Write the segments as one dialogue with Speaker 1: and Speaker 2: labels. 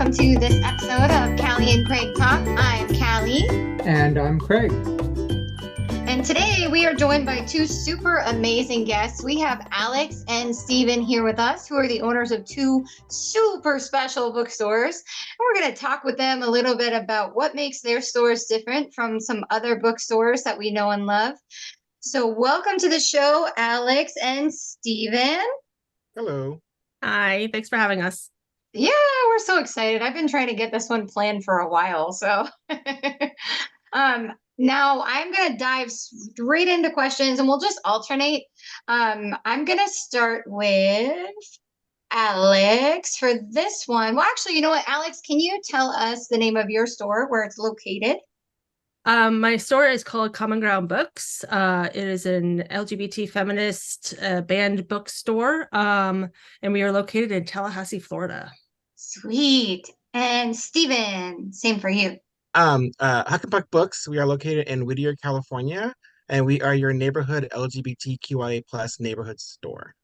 Speaker 1: welcome to this episode of Cali and Craig Talk. I'm Cali.
Speaker 2: And I'm Craig.
Speaker 1: And today we are joined by two super amazing guests. We have Alex and Steven here with us, who are the owners of two super special bookstores. And we're going to talk with them a little bit about what makes their stores different from some other bookstores that we know and love. So welcome to the show, Alex and Steven.
Speaker 3: Hello.
Speaker 4: Hi, thanks for having us.
Speaker 1: Yeah, we're so excited. I've been trying to get this one planned for a while. So now I'm going to dive straight into questions and we'll just alternate. I'm going to start with Alex for this one. Well, actually, you know what, Alex, can you tell us the name of your store, where it's located?
Speaker 4: My store is called Common Ground Books. It is an LGBT feminist banned bookstore, and we are located in Tallahassee, Florida.
Speaker 1: Sweet. And Steven, same for you.
Speaker 3: Huck and Puck Books. We are located in Whittier, California, and we are your neighborhood LGBTQIA plus neighborhood store.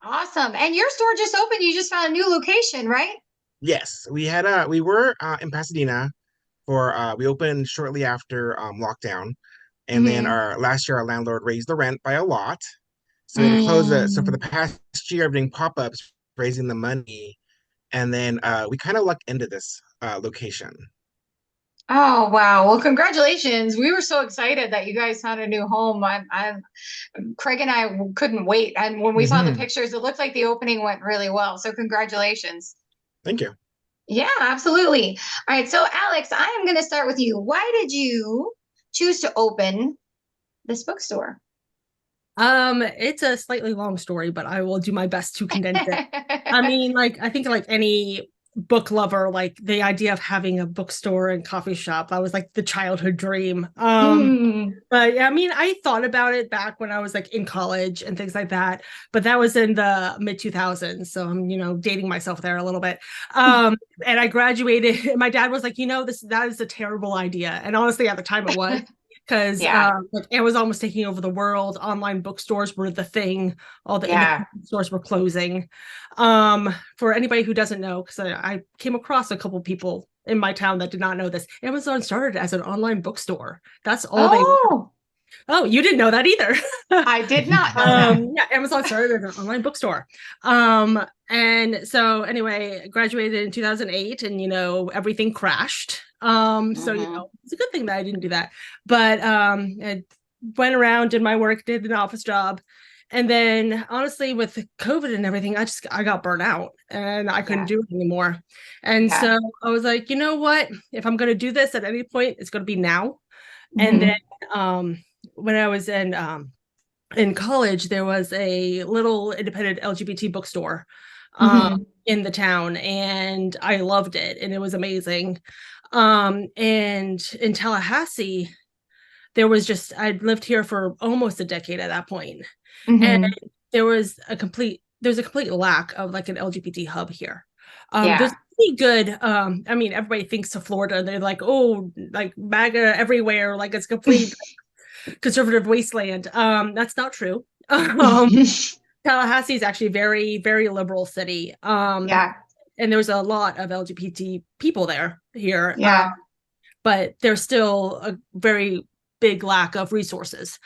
Speaker 1: Awesome. And your store just opened. You just found a new location, right?
Speaker 3: Yes, we were in Pasadena we opened shortly after lockdown, and then last year our landlord raised the rent by a lot, so we had to close it. So for the past year, I've been doing pop-ups, raising the money, and then we kind of lucked into this location.
Speaker 1: Oh, wow. Well, congratulations. We were so excited that you guys found a new home. Craig and I couldn't wait. And when we saw the pictures, it looked like the opening went really well. So congratulations.
Speaker 3: Thank you.
Speaker 1: Yeah, absolutely. All right. So Alex, I am going to start with you. Why did you choose to open this bookstore?
Speaker 4: It's a slightly long story, but I will do my best to condense it. I mean, I think like any book lover, like the idea of having a bookstore and coffee shop, that was like the childhood dream. But yeah, I mean, I thought about it back when I was like in college and things like that, but that was in the mid 2000s, so I'm dating myself there a little bit. And I graduated and my dad was like, that is a terrible idea. And honestly, at the time it was. Because like Amazon was taking over the world, online bookstores were the thing, all the independent stores were closing. For anybody who doesn't know, because I came across a couple people in my town that did not know this, Amazon started as an online bookstore. That's all they. Oh, you didn't know that either.
Speaker 1: I did not know that.
Speaker 4: Yeah, Amazon started as an online bookstore. And so anyway, graduated in 2008 and, everything crashed. So, it's a good thing that I didn't do that. But I went around, did my work, did an office job. And then honestly, with COVID and everything, I got burnt out and I couldn't do it anymore. And so I was like, you know what, if I'm going to do this at any point, it's going to be now. And then when I was in college, there was a little independent LGBT bookstore in the town, and I loved it, and it was amazing. And in Tallahassee, I'd lived here for almost a decade at that point, and there was a complete lack of like an LGBT hub here. There's pretty good. I mean, everybody thinks of Florida, they're like, oh, like MAGA everywhere, like it's complete conservative wasteland. That's not true. Tallahassee is actually a very, very liberal city. And there's a lot of LGBT people here. But there's still a very big lack of resources.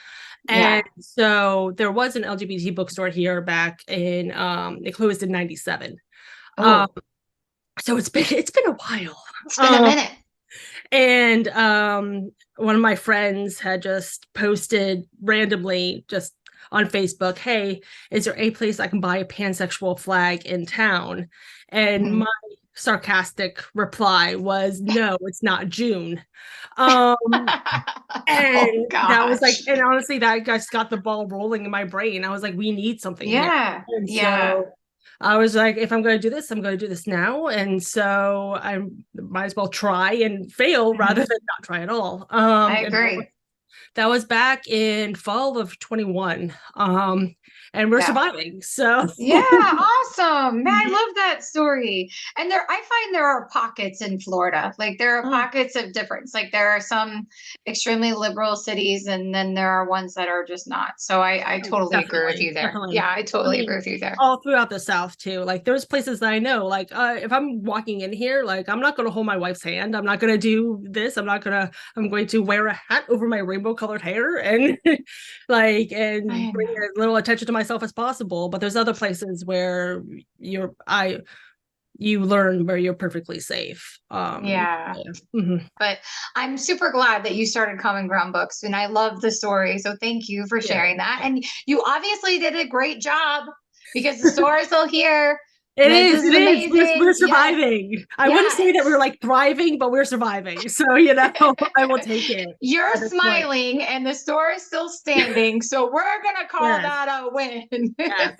Speaker 4: And so there was an LGBT bookstore here back in it closed in 97. So it's been a while.
Speaker 1: It's been a minute.
Speaker 4: And one of my friends had just posted randomly just on Facebook, hey, is there a place I can buy a pansexual flag in town? And my sarcastic reply was, no, it's not June. And that was like, and honestly, that just got the ball rolling in my brain. I was like, we need something. So I was like, if I'm going to do this, I'm going to do this now. And so I might as well try and fail rather than not try at all.
Speaker 1: I agree.
Speaker 4: That was back in fall of 21. And we're surviving. So
Speaker 1: yeah, awesome. Man, I love that story. And I find there are pockets in Florida. Like there are pockets of difference. Like there are some extremely liberal cities, and then there are ones that are just not. So I totally agree with you there.
Speaker 4: Definitely.
Speaker 1: Yeah, I totally agree with you there.
Speaker 4: All throughout the South too. Like there's places that I know, like if I'm walking in here, like I'm not gonna hold my wife's hand. I'm not gonna do this. I'm going to wear a hat over my rainbow colored hair and and bring as little attention to myself as possible. But there's other places where you learn where you're perfectly safe.
Speaker 1: But I'm super glad that you started Common Ground Books, and I love the story. So thank you for sharing that. And you obviously did a great job because the store is still here.
Speaker 4: It is amazing. We're surviving. Yes. I wouldn't say that we're like thriving, but we're surviving. So, I will take it.
Speaker 1: You're smiling and the store is still standing. So we're going to call that a win. Yes.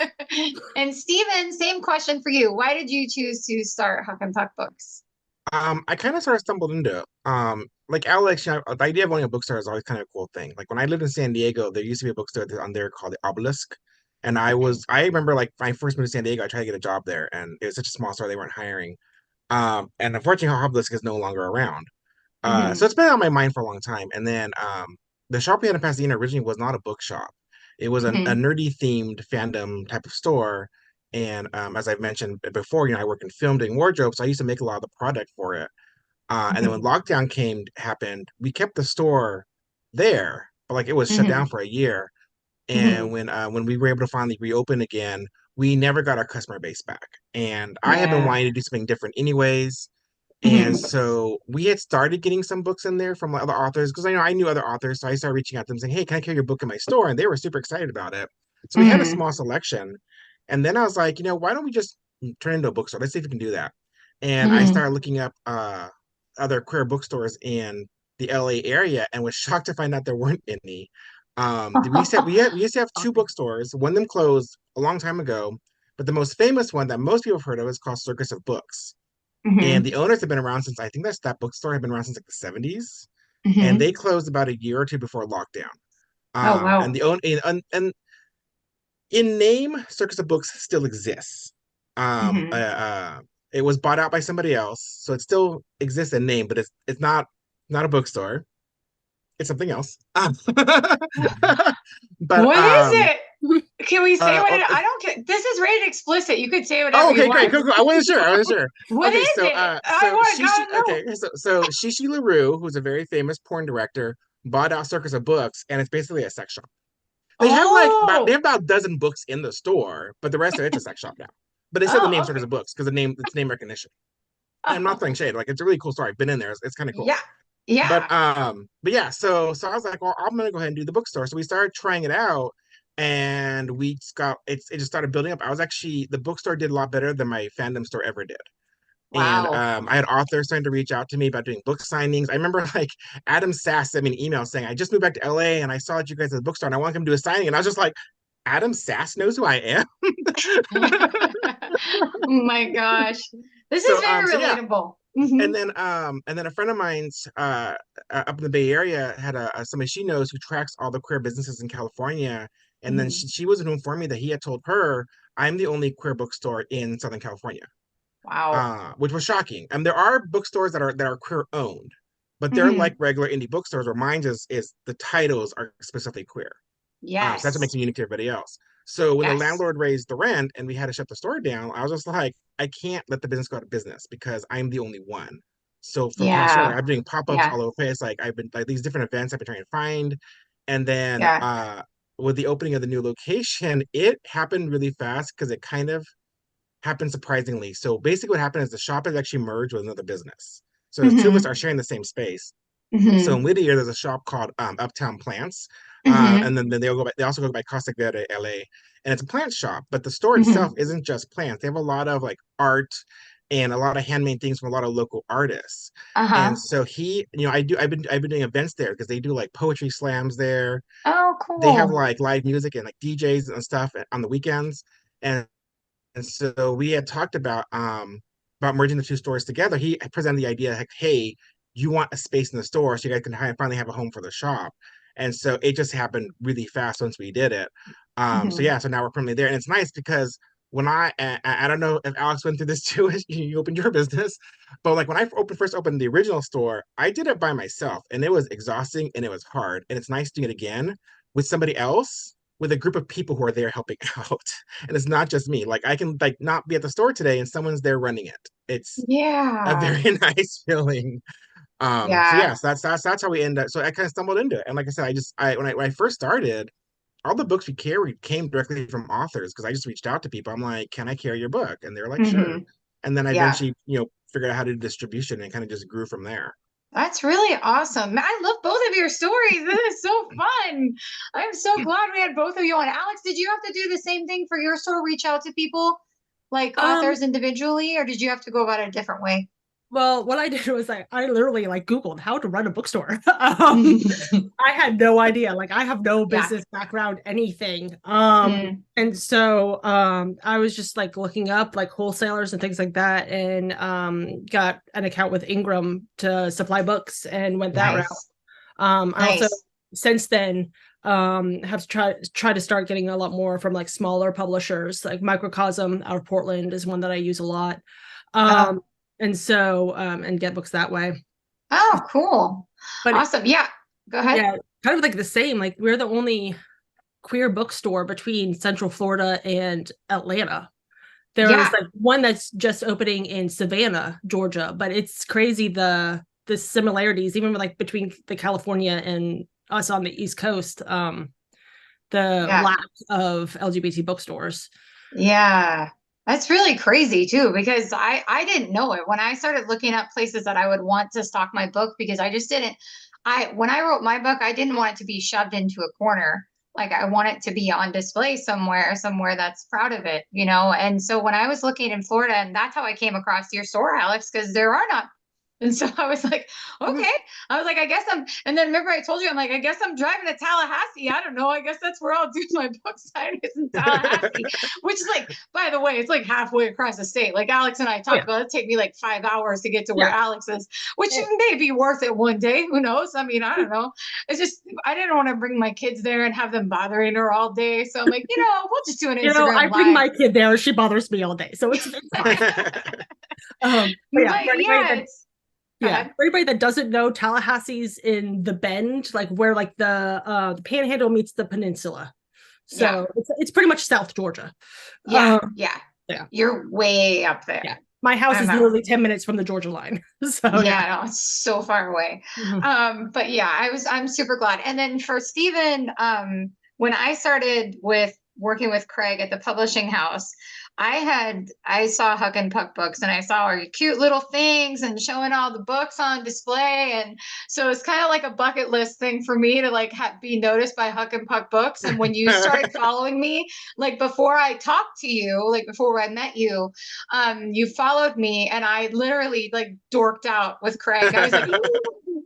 Speaker 1: And Stephen, same question for you. Why did you choose to start Huck and Puck Books?
Speaker 3: I kind of sort of stumbled into it. Like Alex, the idea of owning a bookstore is always kind of a cool thing. Like when I lived in San Diego, there used to be a bookstore on there called the Obelisk. And I remember like when I first moved to San Diego, I tried to get a job there, and it was such a small store, they weren't hiring. And unfortunately, Obelisk is no longer around. So it's been on my mind for a long time. And then the shop we had in Pasadena originally was not a bookshop. It was a nerdy themed fandom type of store. And as I've mentioned before, I work in film doing wardrobe, so I used to make a lot of the product for it. And then when lockdown happened, we kept the store there, but like it was shut down for a year. And when we were able to finally reopen again, we never got our customer base back. And I had been wanting to do something different anyways. And so we had started getting some books in there from other authors because I knew other authors. So I started reaching out to them saying, hey, can I carry your book in my store? And they were super excited about it. So we had a small selection. And then I was like, why don't we just turn into a bookstore? Let's see if we can do that. And I started looking up other queer bookstores in the LA area and was shocked to find out there weren't any. We used to have two bookstores. One of them closed a long time ago, but the most famous one that most people have heard of is called Circus of Books. And the owners have been around since, I think that bookstore had been around since like the 70s. And they closed about a year or two before lockdown.
Speaker 1: Wow.
Speaker 3: And in name, Circus of Books still exists. It was bought out by somebody else, so it still exists in name, but it's not a bookstore. It's something else. But
Speaker 1: what is it? Can we say what it? I don't care. This is rated explicit. You could say whatever.
Speaker 3: Okay, great, cool. I wasn't sure.
Speaker 1: What is it? I want to know.
Speaker 3: Okay, so Shishi LaRue, who's a very famous porn director, bought out Circus of Books, and it's basically a sex shop. They have about a dozen books in the store, but the rest of it's a sex shop now. But they said the name Circus of Books because it's name recognition. I'm not throwing shade. Like it's a really cool story. I've been in there. It's kind of cool.
Speaker 1: Yeah. Yeah.
Speaker 3: But yeah, so I was like, well, I'm gonna go ahead and do the bookstore. So we started trying it out, and it just started building up. The bookstore did a lot better than my fandom store ever did.
Speaker 1: Wow.
Speaker 3: And I had authors starting to reach out to me about doing book signings. I remember like Adam Sass sent me an email saying, I just moved back to LA and I saw that you guys at the bookstore and I want to come do a signing. And I was just like, Adam Sass knows who I am.
Speaker 1: Oh my gosh. This is very relatable.
Speaker 3: And then a friend of mine's up in the Bay Area had somebody she knows who tracks all the queer businesses in California. And then she was to inform me that he had told her, I'm the only queer bookstore in Southern California.
Speaker 1: Wow.
Speaker 3: Which was shocking. And there are bookstores that are queer owned, but they're like regular indie bookstores where mine is the titles are specifically queer.
Speaker 1: Yes.
Speaker 3: So that's what makes it unique to everybody else. So when the landlord raised the rent and we had to shut the store down, I was just like, I can't let the business go out of business because I'm the only one. So for I've been doing pop-ups all over the place. Like I've been like these different events I've been trying to find. And then with the opening of the new location, it happened really fast because it kind of happened surprisingly. So basically what happened is the shop has actually merged with another business. So the two of us are sharing the same space. So in Whittier, there's a shop called Uptown Plants. And then they also go by Costa Verde, LA. And it's a plant shop, but the store itself isn't just plants. They have a lot of like art and a lot of handmade things from a lot of local artists. And so I've been doing events there because they do like poetry slams there.
Speaker 1: Oh, cool.
Speaker 3: They have like live music and like DJs and stuff on the weekends. And so we had talked about merging the two stores together. He presented the idea like, hey, you want a space in the store so you guys can finally have a home for the shop. And so it just happened really fast once we did it. So
Speaker 1: Mhm.
Speaker 3: yeah, so now we're permanently there. And it's nice because when I don't know if Alex went through this too as you opened your business, but like when I first opened the original store, I did it by myself and it was exhausting and it was hard. And it's nice doing it again with somebody else, with a group of people who are there helping out. And it's not just me. Like I can like not be at the store today and someone's there running it. It's a
Speaker 1: Yeah.
Speaker 3: very nice feeling. So
Speaker 1: Yeah.
Speaker 3: yes, that's how we end up. So I kind of stumbled into it. And like I said, when I first started, all the books we carried came directly from authors because I just reached out to people. I'm like, can I carry your book? And they're like, sure.
Speaker 1: Hmm.
Speaker 3: And then I
Speaker 1: Yeah.
Speaker 3: eventually, figured out how to do distribution and kind of just grew from there.
Speaker 1: That's really awesome. I love both of your stories. This is so fun. I'm so glad we had both of you on. Alex, did you have to do the same thing for your store? Reach out to people like
Speaker 4: Um,
Speaker 1: authors individually, or did you have to go about it a different way?
Speaker 4: well, what I did was I literally like Googled how to run a bookstore. I had no idea. Like I have no
Speaker 1: Yeah.
Speaker 4: business background, anything.
Speaker 1: Mm.
Speaker 4: And so I was just like looking up like wholesalers and things like that, and got an account with Ingram to supply books and went that route.
Speaker 1: Nice.
Speaker 4: I also
Speaker 1: Nice.
Speaker 4: since then have to try to start getting a lot more from like smaller publishers. Like Microcosm out of Portland is one that I use a lot.
Speaker 1: Oh,
Speaker 4: Um, and so and get books that way.
Speaker 1: oh, cool.
Speaker 4: But
Speaker 1: Awesome. Yeah. Go ahead.
Speaker 4: yeah, kind of like the same. Like we're the only queer bookstore between Central Florida and Atlanta. There's
Speaker 1: Yeah.
Speaker 4: like one that's just opening in Savannah, Georgia, but it's crazy the similarities, even like between the California and us on the East Coast. The
Speaker 1: Yeah.
Speaker 4: lack of LGBT bookstores.
Speaker 1: Yeah. That's really crazy too, because I didn't know it when I started looking up places that I would want to stock my book because I just didn't when I wrote my book, I didn't want it to be shoved into a corner. Like I want it to be on display somewhere that's proud of it, you know? And so when I was looking in Florida, and that's how I came across your store, Alex, because there are not. And so I was like, okay. I was like, I guess and then remember I told you, I'm like, I guess I'm driving to Tallahassee. I don't know. I guess that's where I'll do my book signing is in Tallahassee, which is like, by the way, it's like halfway across the state. Like Alex and I
Speaker 4: Oh
Speaker 1: talked
Speaker 4: yeah,
Speaker 1: about it take me like 5 hours to get to where
Speaker 4: yeah.
Speaker 1: Alex is, which
Speaker 4: Eh,
Speaker 1: may be worth it one day. Who knows? I mean, I don't know. It's just, I didn't want to bring my kids there and have them bothering her all day. So I'm like, we'll just do an
Speaker 4: I
Speaker 1: Instagram
Speaker 4: bring
Speaker 1: live.
Speaker 4: my kid there. She bothers me all day, so it's fine. But yeah,
Speaker 1: But
Speaker 4: for anybody
Speaker 1: yeah,
Speaker 4: that
Speaker 1: it's, go
Speaker 4: yeah,
Speaker 1: ahead.
Speaker 4: for anybody that doesn't know, Tallahassee's in the Bend, like where like the Panhandle meets the peninsula.
Speaker 1: Yeah.
Speaker 4: So it's pretty much South Georgia.
Speaker 1: Yeah.
Speaker 4: Um,
Speaker 1: Yeah.
Speaker 4: yeah,
Speaker 1: You're way up
Speaker 4: yeah.
Speaker 1: there.
Speaker 4: My house
Speaker 1: I'm
Speaker 4: is
Speaker 1: out.
Speaker 4: literally 10 minutes from the Georgia line. So yeah.
Speaker 1: Yeah, no, it's so far away.
Speaker 4: Mhm.
Speaker 1: But yeah, I'm super glad. And then for Stephen, when I started with working with Craig at the publishing house, I saw Huck and Puck Books and I saw our cute little things and showing all the books on display. And so it's kind of like a bucket list thing for me to like be noticed by Huck and Puck Books. And when you started following me, like before I talked to you, like before I met you, you followed me and I literally like dorked out with Craig. I was like,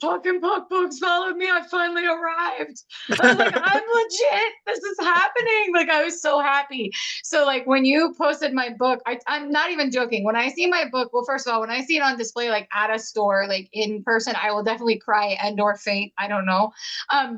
Speaker 1: Huck and Puck Books followed me. I finally arrived. I was like, I'm legit. This is happening. Like, I was so happy. So, like, when you posted my book, I'm not even joking. When I see my book, well, first of all, when I see it on display, like at a store, like in person, I will definitely cry and or faint. I don't know.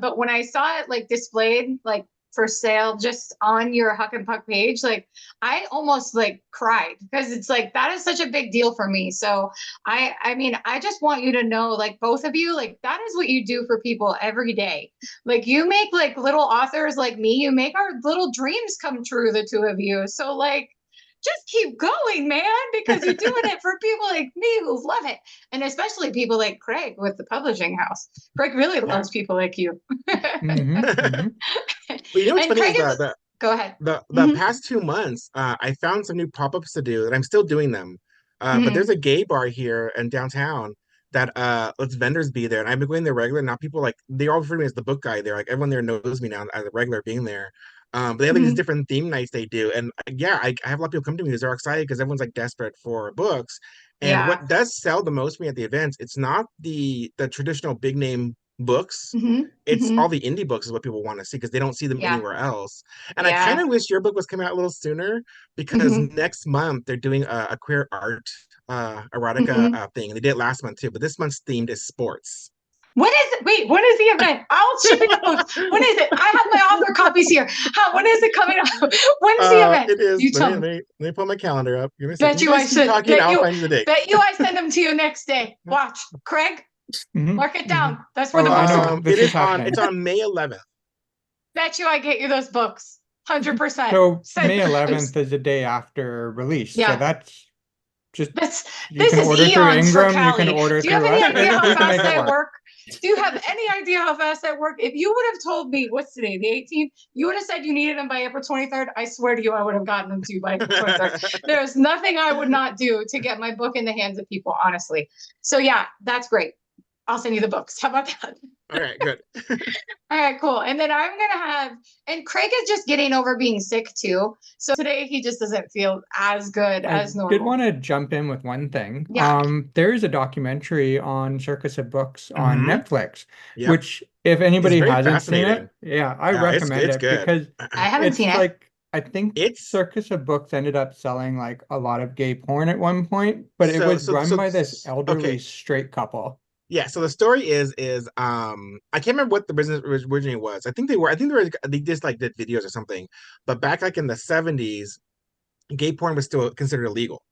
Speaker 1: But when I saw it like displayed, like for sale just on your Huck and Puck page, like I almost like cried because it's like that is such a big deal for me. So I mean, I just want you to know, like both of you, like that is what you do for people every day. Like you make like little authors like me, you make our little dreams come true, the two of you. So like just keep going, man, because you're doing it for people like me who love it. And especially people like Craig with the publishing house. Craig really
Speaker 3: Yeah.
Speaker 1: loves people like you.
Speaker 2: Mm-hmm, mm-hmm.
Speaker 3: But you know what's
Speaker 1: And
Speaker 3: funny is
Speaker 1: Craig is,
Speaker 3: the
Speaker 1: go ahead.
Speaker 3: the
Speaker 1: Mm-hmm,
Speaker 3: past 2 months, I found some new pop-ups to do, and I'm still doing them. But
Speaker 1: mm-hmm,
Speaker 3: there's a gay bar here in downtown that lets vendors be there, and I've been going there regular. Now people like they all refer to me as the book guy there. Like everyone there knows me now as a regular being there. But they have like these
Speaker 1: mm-hmm.
Speaker 3: different theme nights they do, and yeah, I have a lot of people come to me because they're excited because everyone's like desperate for books. And
Speaker 1: Yeah.
Speaker 3: what does sell the most for me at the events, it's not the traditional big name books.
Speaker 1: Mm-hmm,
Speaker 3: It's
Speaker 1: mm-hmm.
Speaker 3: all the indie books is what people want to see because they don't see them
Speaker 1: Yeah.
Speaker 3: anywhere else. And I kind
Speaker 1: Yeah.
Speaker 3: of wish your book was coming out a little sooner because
Speaker 1: Mm-hmm,
Speaker 3: next month they're doing a queer art erotica
Speaker 1: mm-hmm.
Speaker 3: thing. And they did it last month too, but this month's themed is sports.
Speaker 1: When is it? Wait, when is the event? I'll ship you the books. When is it? I have my author copies here. When is it coming up? When's the event?
Speaker 3: It is.
Speaker 1: You tell
Speaker 3: Let
Speaker 1: me.
Speaker 3: me pull my calendar up. Give me a
Speaker 1: Bet
Speaker 3: second. You
Speaker 1: you I
Speaker 3: guys keep
Speaker 1: send.
Speaker 3: talking. I'll find you the date.
Speaker 1: Bet you I send them to you next day. Watch, Craig. Mark it down. That's where the
Speaker 2: I
Speaker 1: books
Speaker 2: know.
Speaker 1: are.
Speaker 2: This
Speaker 3: It
Speaker 2: is
Speaker 3: is on.
Speaker 2: happening.
Speaker 3: It's on May 11th.
Speaker 1: Bet you I get you those books. 100%.
Speaker 2: So May 11th is the day after release.
Speaker 1: Yeah.
Speaker 2: So that's just
Speaker 1: This
Speaker 2: you can
Speaker 1: is
Speaker 2: order through
Speaker 1: eons for
Speaker 2: Ingram. You can
Speaker 1: Cali.
Speaker 2: order
Speaker 1: Do you have
Speaker 2: through
Speaker 1: any
Speaker 2: us.
Speaker 1: idea how
Speaker 2: We can
Speaker 1: fast
Speaker 2: make it
Speaker 1: I
Speaker 2: work.
Speaker 1: work? Do you have any idea how fast I work? If you would have told me, what's today, the 18th, you would have said you needed them by April 23rd. I swear to you, I would have gotten them to you by April 23rd. There's nothing I would not do to get my book in the hands of people, honestly. So yeah, that's great. I'll send you the books. How about that?
Speaker 3: All right, good.
Speaker 1: All right, cool. And then I'm going to have, and Craig is just getting over being sick too. So today he just doesn't feel as good as
Speaker 2: I
Speaker 1: normal.
Speaker 2: did want to jump in with one thing.
Speaker 1: Yeah.
Speaker 2: There is a documentary on Circus of Books on Netflix,
Speaker 3: Yep.
Speaker 2: which if anybody
Speaker 3: very
Speaker 2: hasn't seen it,
Speaker 3: fascinating.
Speaker 2: yeah, I
Speaker 3: Yeah,
Speaker 2: recommend
Speaker 3: it's
Speaker 2: it
Speaker 3: good.
Speaker 2: because
Speaker 1: I haven't
Speaker 2: it's
Speaker 1: seen it.
Speaker 2: like I think
Speaker 3: It's
Speaker 2: Circus of Books ended up selling like a lot of gay porn at one point, but it was run by this elderly straight couple.
Speaker 3: Yeah, so the story is I can't remember what the business originally was. I think they just like did videos or something. But back like in the 70s, gay porn was still considered illegal.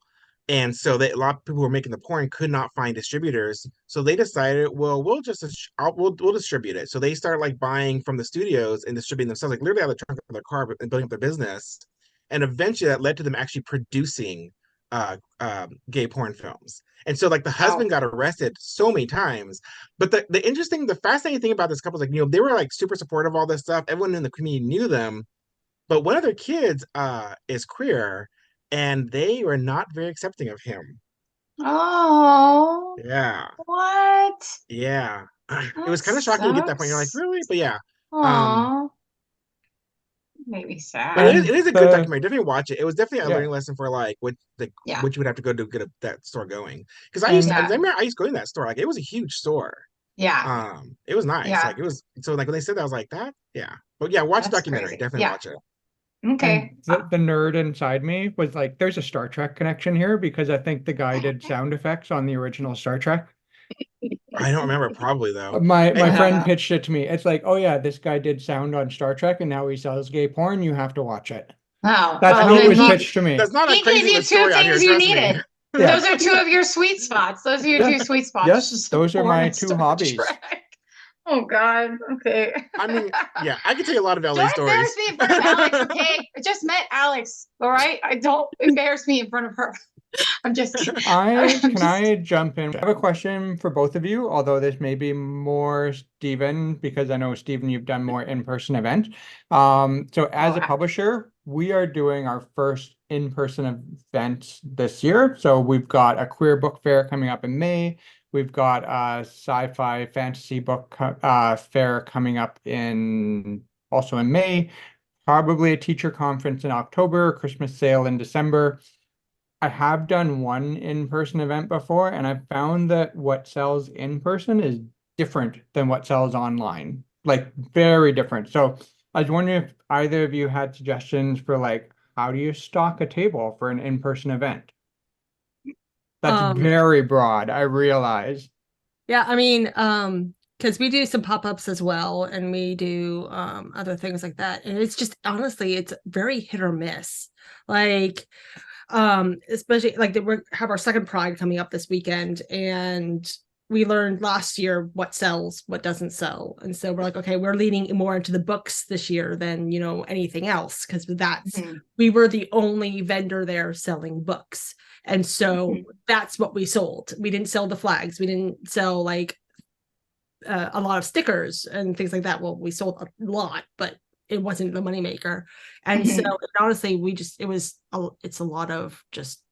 Speaker 3: And so a lot of people who were making the porn could not find distributors. So they decided, well, we'll distribute it. So they started like buying from the studios and distributing themselves, like literally out of the trunk of their car and building up their business. And eventually that led to them actually producing gay porn films. And so like the husband got arrested so many times. But the fascinating thing about this couple is like, they were like super supportive of all this stuff. Everyone in the community knew them. But one of their kids is queer and they were not very accepting of him.
Speaker 1: Oh.
Speaker 3: Yeah.
Speaker 1: What?
Speaker 3: Yeah.
Speaker 1: That
Speaker 3: it was kind of shocking to get that point. You're like, really? But yeah.
Speaker 1: Aww. Made me sad.
Speaker 3: But it is a good documentary. Definitely watch it. It was definitely a learning lesson for like what you would have to go to get that store going. Because I remember I used to go in that store. Like it was a huge store.
Speaker 1: Yeah.
Speaker 3: It was nice.
Speaker 1: Yeah.
Speaker 3: Like it was so like when they said that, I was like, that, yeah. But yeah, watch the documentary.
Speaker 1: Crazy.
Speaker 3: Definitely watch it.
Speaker 1: Okay.
Speaker 2: And the nerd inside me was like, there's a Star Trek connection here because I think the guy did sound effects on the original Star Trek.
Speaker 3: I don't remember, probably though.
Speaker 2: My friend pitched it to me. It's like, oh yeah, this guy did sound on Star Trek and now he sells gay porn. You have to watch it.
Speaker 1: Wow.
Speaker 2: That's how it was pitched to me.
Speaker 3: That's not
Speaker 1: he gave you two things you needed.
Speaker 2: Yeah.
Speaker 1: Those are two of your sweet spots. Those are your two sweet spots.
Speaker 2: Yes, those are my two hobbies.
Speaker 1: Oh God. Okay.
Speaker 3: I mean, yeah, I could tell you a lot of LA
Speaker 1: don't
Speaker 3: stories.
Speaker 1: Embarrass me in front of Alex, okay? I just met Alex. All right. Don't embarrass me in front of her. I'm just kidding.
Speaker 2: Can I jump in? I have a question for both of you, although this may be more Stephen, because I know Stephen, you've done more in-person events. So as a publisher, we are doing our first in-person event this year. So we've got a queer book fair coming up in May. We've got a sci-fi fantasy book fair coming up also in May, probably a teacher conference in October, Christmas sale in December. I have done one in-person event before, and I've found that what sells in person is different than what sells online, like very different. So I was wondering if either of you had suggestions for like, how do you stock a table for an in-person event? That's very broad, I realize.
Speaker 4: Yeah, I mean, because we do some pop-ups as well, and we do other things like that. And it's just, honestly, it's very hit or miss. Like, especially like we have our second Pride coming up this weekend, and we learned last year what sells, what doesn't sell. And so we're like, okay, we're leaning more into the books this year than, anything else, because we were the only vendor there selling books. And so that's what we sold. We didn't sell the flags. We didn't sell like a lot of stickers and things like that. Well, we sold a lot, but it wasn't the moneymaker. And so honestly, it's a lot of just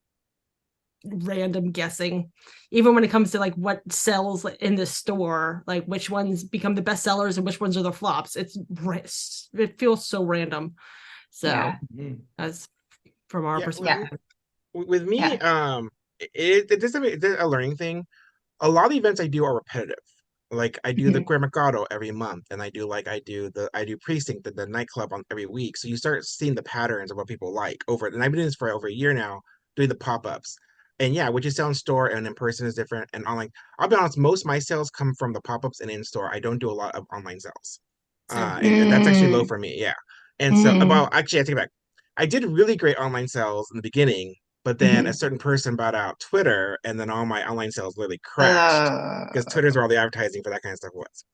Speaker 4: random guessing, even when it comes to like what sells in the store, like which ones become the best sellers and which ones are the flops. It feels so random. So as from our perspective.
Speaker 3: With me, it's a learning thing. A lot of the events I do are repetitive. Like I do the Queer Mercado every month, and I do Precinct, the nightclub on every week. So you start seeing the patterns of what people like over it. And I've been doing this for over a year now, doing the pop-ups. And yeah, what you sell in store and in person is different. And online, I'll be honest, most of my sales come from the pop-ups and in store. I don't do a lot of online sales.
Speaker 4: Same.
Speaker 3: And that's actually low
Speaker 1: Mm,
Speaker 3: for me. Yeah. And so,
Speaker 1: mm,
Speaker 3: well, actually, I take it back. I did really great online sales in the beginning, but then a
Speaker 1: mhm.
Speaker 3: certain person bought out Twitter, and then all my online sales literally crashed because
Speaker 1: Uh,
Speaker 3: Twitter's where all the advertising for that kind of stuff was.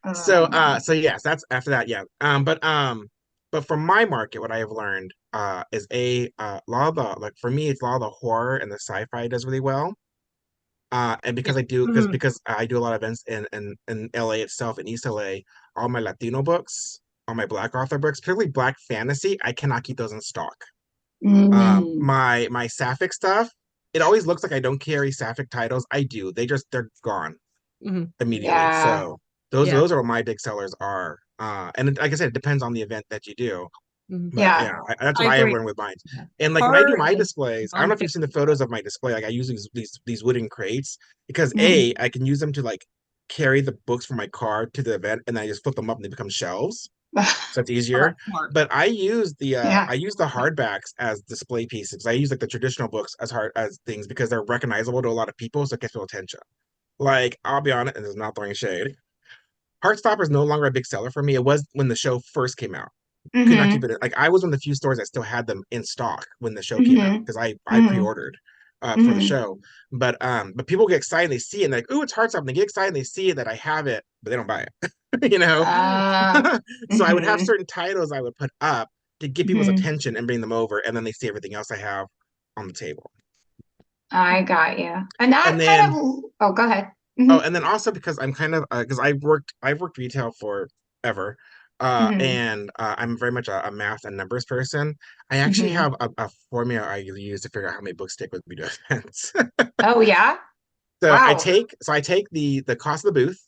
Speaker 1: oh no.
Speaker 3: So yes, that's after that, yeah. But for my market, what I have learned is a lot of the like for me, it's a lot of the horror and the sci-fi does really well. And
Speaker 4: Yeah.
Speaker 3: because I do
Speaker 4: Mhm.
Speaker 3: because I do a lot of events in LA itself, in East LA, all my Latino books, all my Black author books, particularly Black fantasy, I cannot keep those in stock.
Speaker 1: Mm,
Speaker 3: My sapphic stuff, it always looks like I don't carry sapphic titles. I do. They're gone
Speaker 4: Mhm.
Speaker 3: immediately.
Speaker 1: yeah.
Speaker 3: So
Speaker 4: Yeah.
Speaker 3: those are what my big sellers are. Like I said, it depends on the event that you do.
Speaker 4: Mhm.
Speaker 3: But
Speaker 1: Yeah.
Speaker 3: yeah, that's
Speaker 4: I
Speaker 3: what I have
Speaker 4: agree.
Speaker 3: learned with mine.
Speaker 4: Yeah.
Speaker 3: And like when I do
Speaker 4: Horror
Speaker 3: my
Speaker 4: and
Speaker 3: displays, I don't know if you've seen the
Speaker 4: nonfiction.
Speaker 3: photos of my display. Like I use these wooden crates because
Speaker 1: Mhm.
Speaker 3: A, I can use them to like carry the books from my car to the event, and then I just flip them up and they become shelves. So it's
Speaker 4: Oh,
Speaker 3: easier.
Speaker 4: that's smart.
Speaker 3: But
Speaker 1: Yeah.
Speaker 3: I use the hardbacks as display pieces. I use like the traditional books as hard as things because they're recognizable to a lot of people, so it gets people attention. Like I'll be honest, and this is not throwing shade. Heartstopper is no longer a big seller for me. It was when the show first came out. Could not keep
Speaker 1: Mm-hmm.
Speaker 3: it. Like I was one of the few stores that still had them in stock when the show came out
Speaker 1: Mm-hmm.
Speaker 3: because I
Speaker 1: Mm-hmm.
Speaker 3: pre-ordered for the
Speaker 1: Mm-hmm.
Speaker 3: show. But people get excited, they see it, and they're like, "Ooh, it's Heartstopper." And they get excited, and they see that I have it, but they don't buy it. You know.
Speaker 1: Uh,
Speaker 3: So I would have
Speaker 1: mm-hmm.
Speaker 3: certain titles I would put up to get people's
Speaker 1: Mm-hmm.
Speaker 3: attention and bring them over, and then they see everything else I have on the table.
Speaker 1: I got you. And that
Speaker 3: And
Speaker 1: kind
Speaker 3: then
Speaker 1: of, oh, go ahead.
Speaker 3: Oh,
Speaker 1: Mm-hmm.
Speaker 3: and then also because I'm kind of because I've worked retail forever,
Speaker 1: Mm-hmm.
Speaker 3: and I'm very much a math and numbers person. I actually
Speaker 1: Mm-hmm.
Speaker 3: have a formula I use to figure out how many books stick with me to events.
Speaker 1: Oh, yeah. Wow.
Speaker 3: I take the cost of the booth,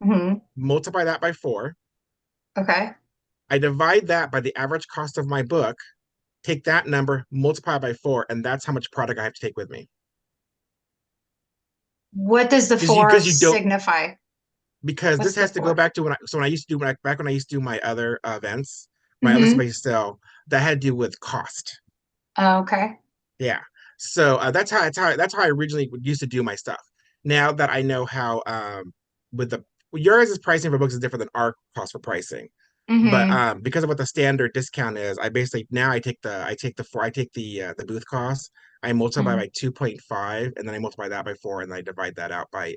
Speaker 1: Mm-hmm.
Speaker 3: multiply that by 4.
Speaker 1: Okay.
Speaker 3: I divide that by the average cost of my book, take that number, multiply by 4, and that's how much product I have to take with me.
Speaker 1: What does the four
Speaker 3: Because you don't
Speaker 1: signify?
Speaker 3: because
Speaker 1: What's
Speaker 3: this
Speaker 1: the
Speaker 3: has to go
Speaker 1: four?
Speaker 3: back to when I used to do back when I used to do my other events, my other
Speaker 1: Mm-hmm.
Speaker 3: space sell that had to do with cost.
Speaker 1: Okay.
Speaker 3: Yeah. So that's how I originally used to do my stuff. Now that I know how with the yours is pricing for books is different than our cost for pricing. But
Speaker 1: Mm-hmm.
Speaker 3: because of what the standard discount is, I basically now I take the booth cost, I multiply
Speaker 1: Mm-hmm.
Speaker 3: by 2.5, and then I multiply that by 4, and I divide that out by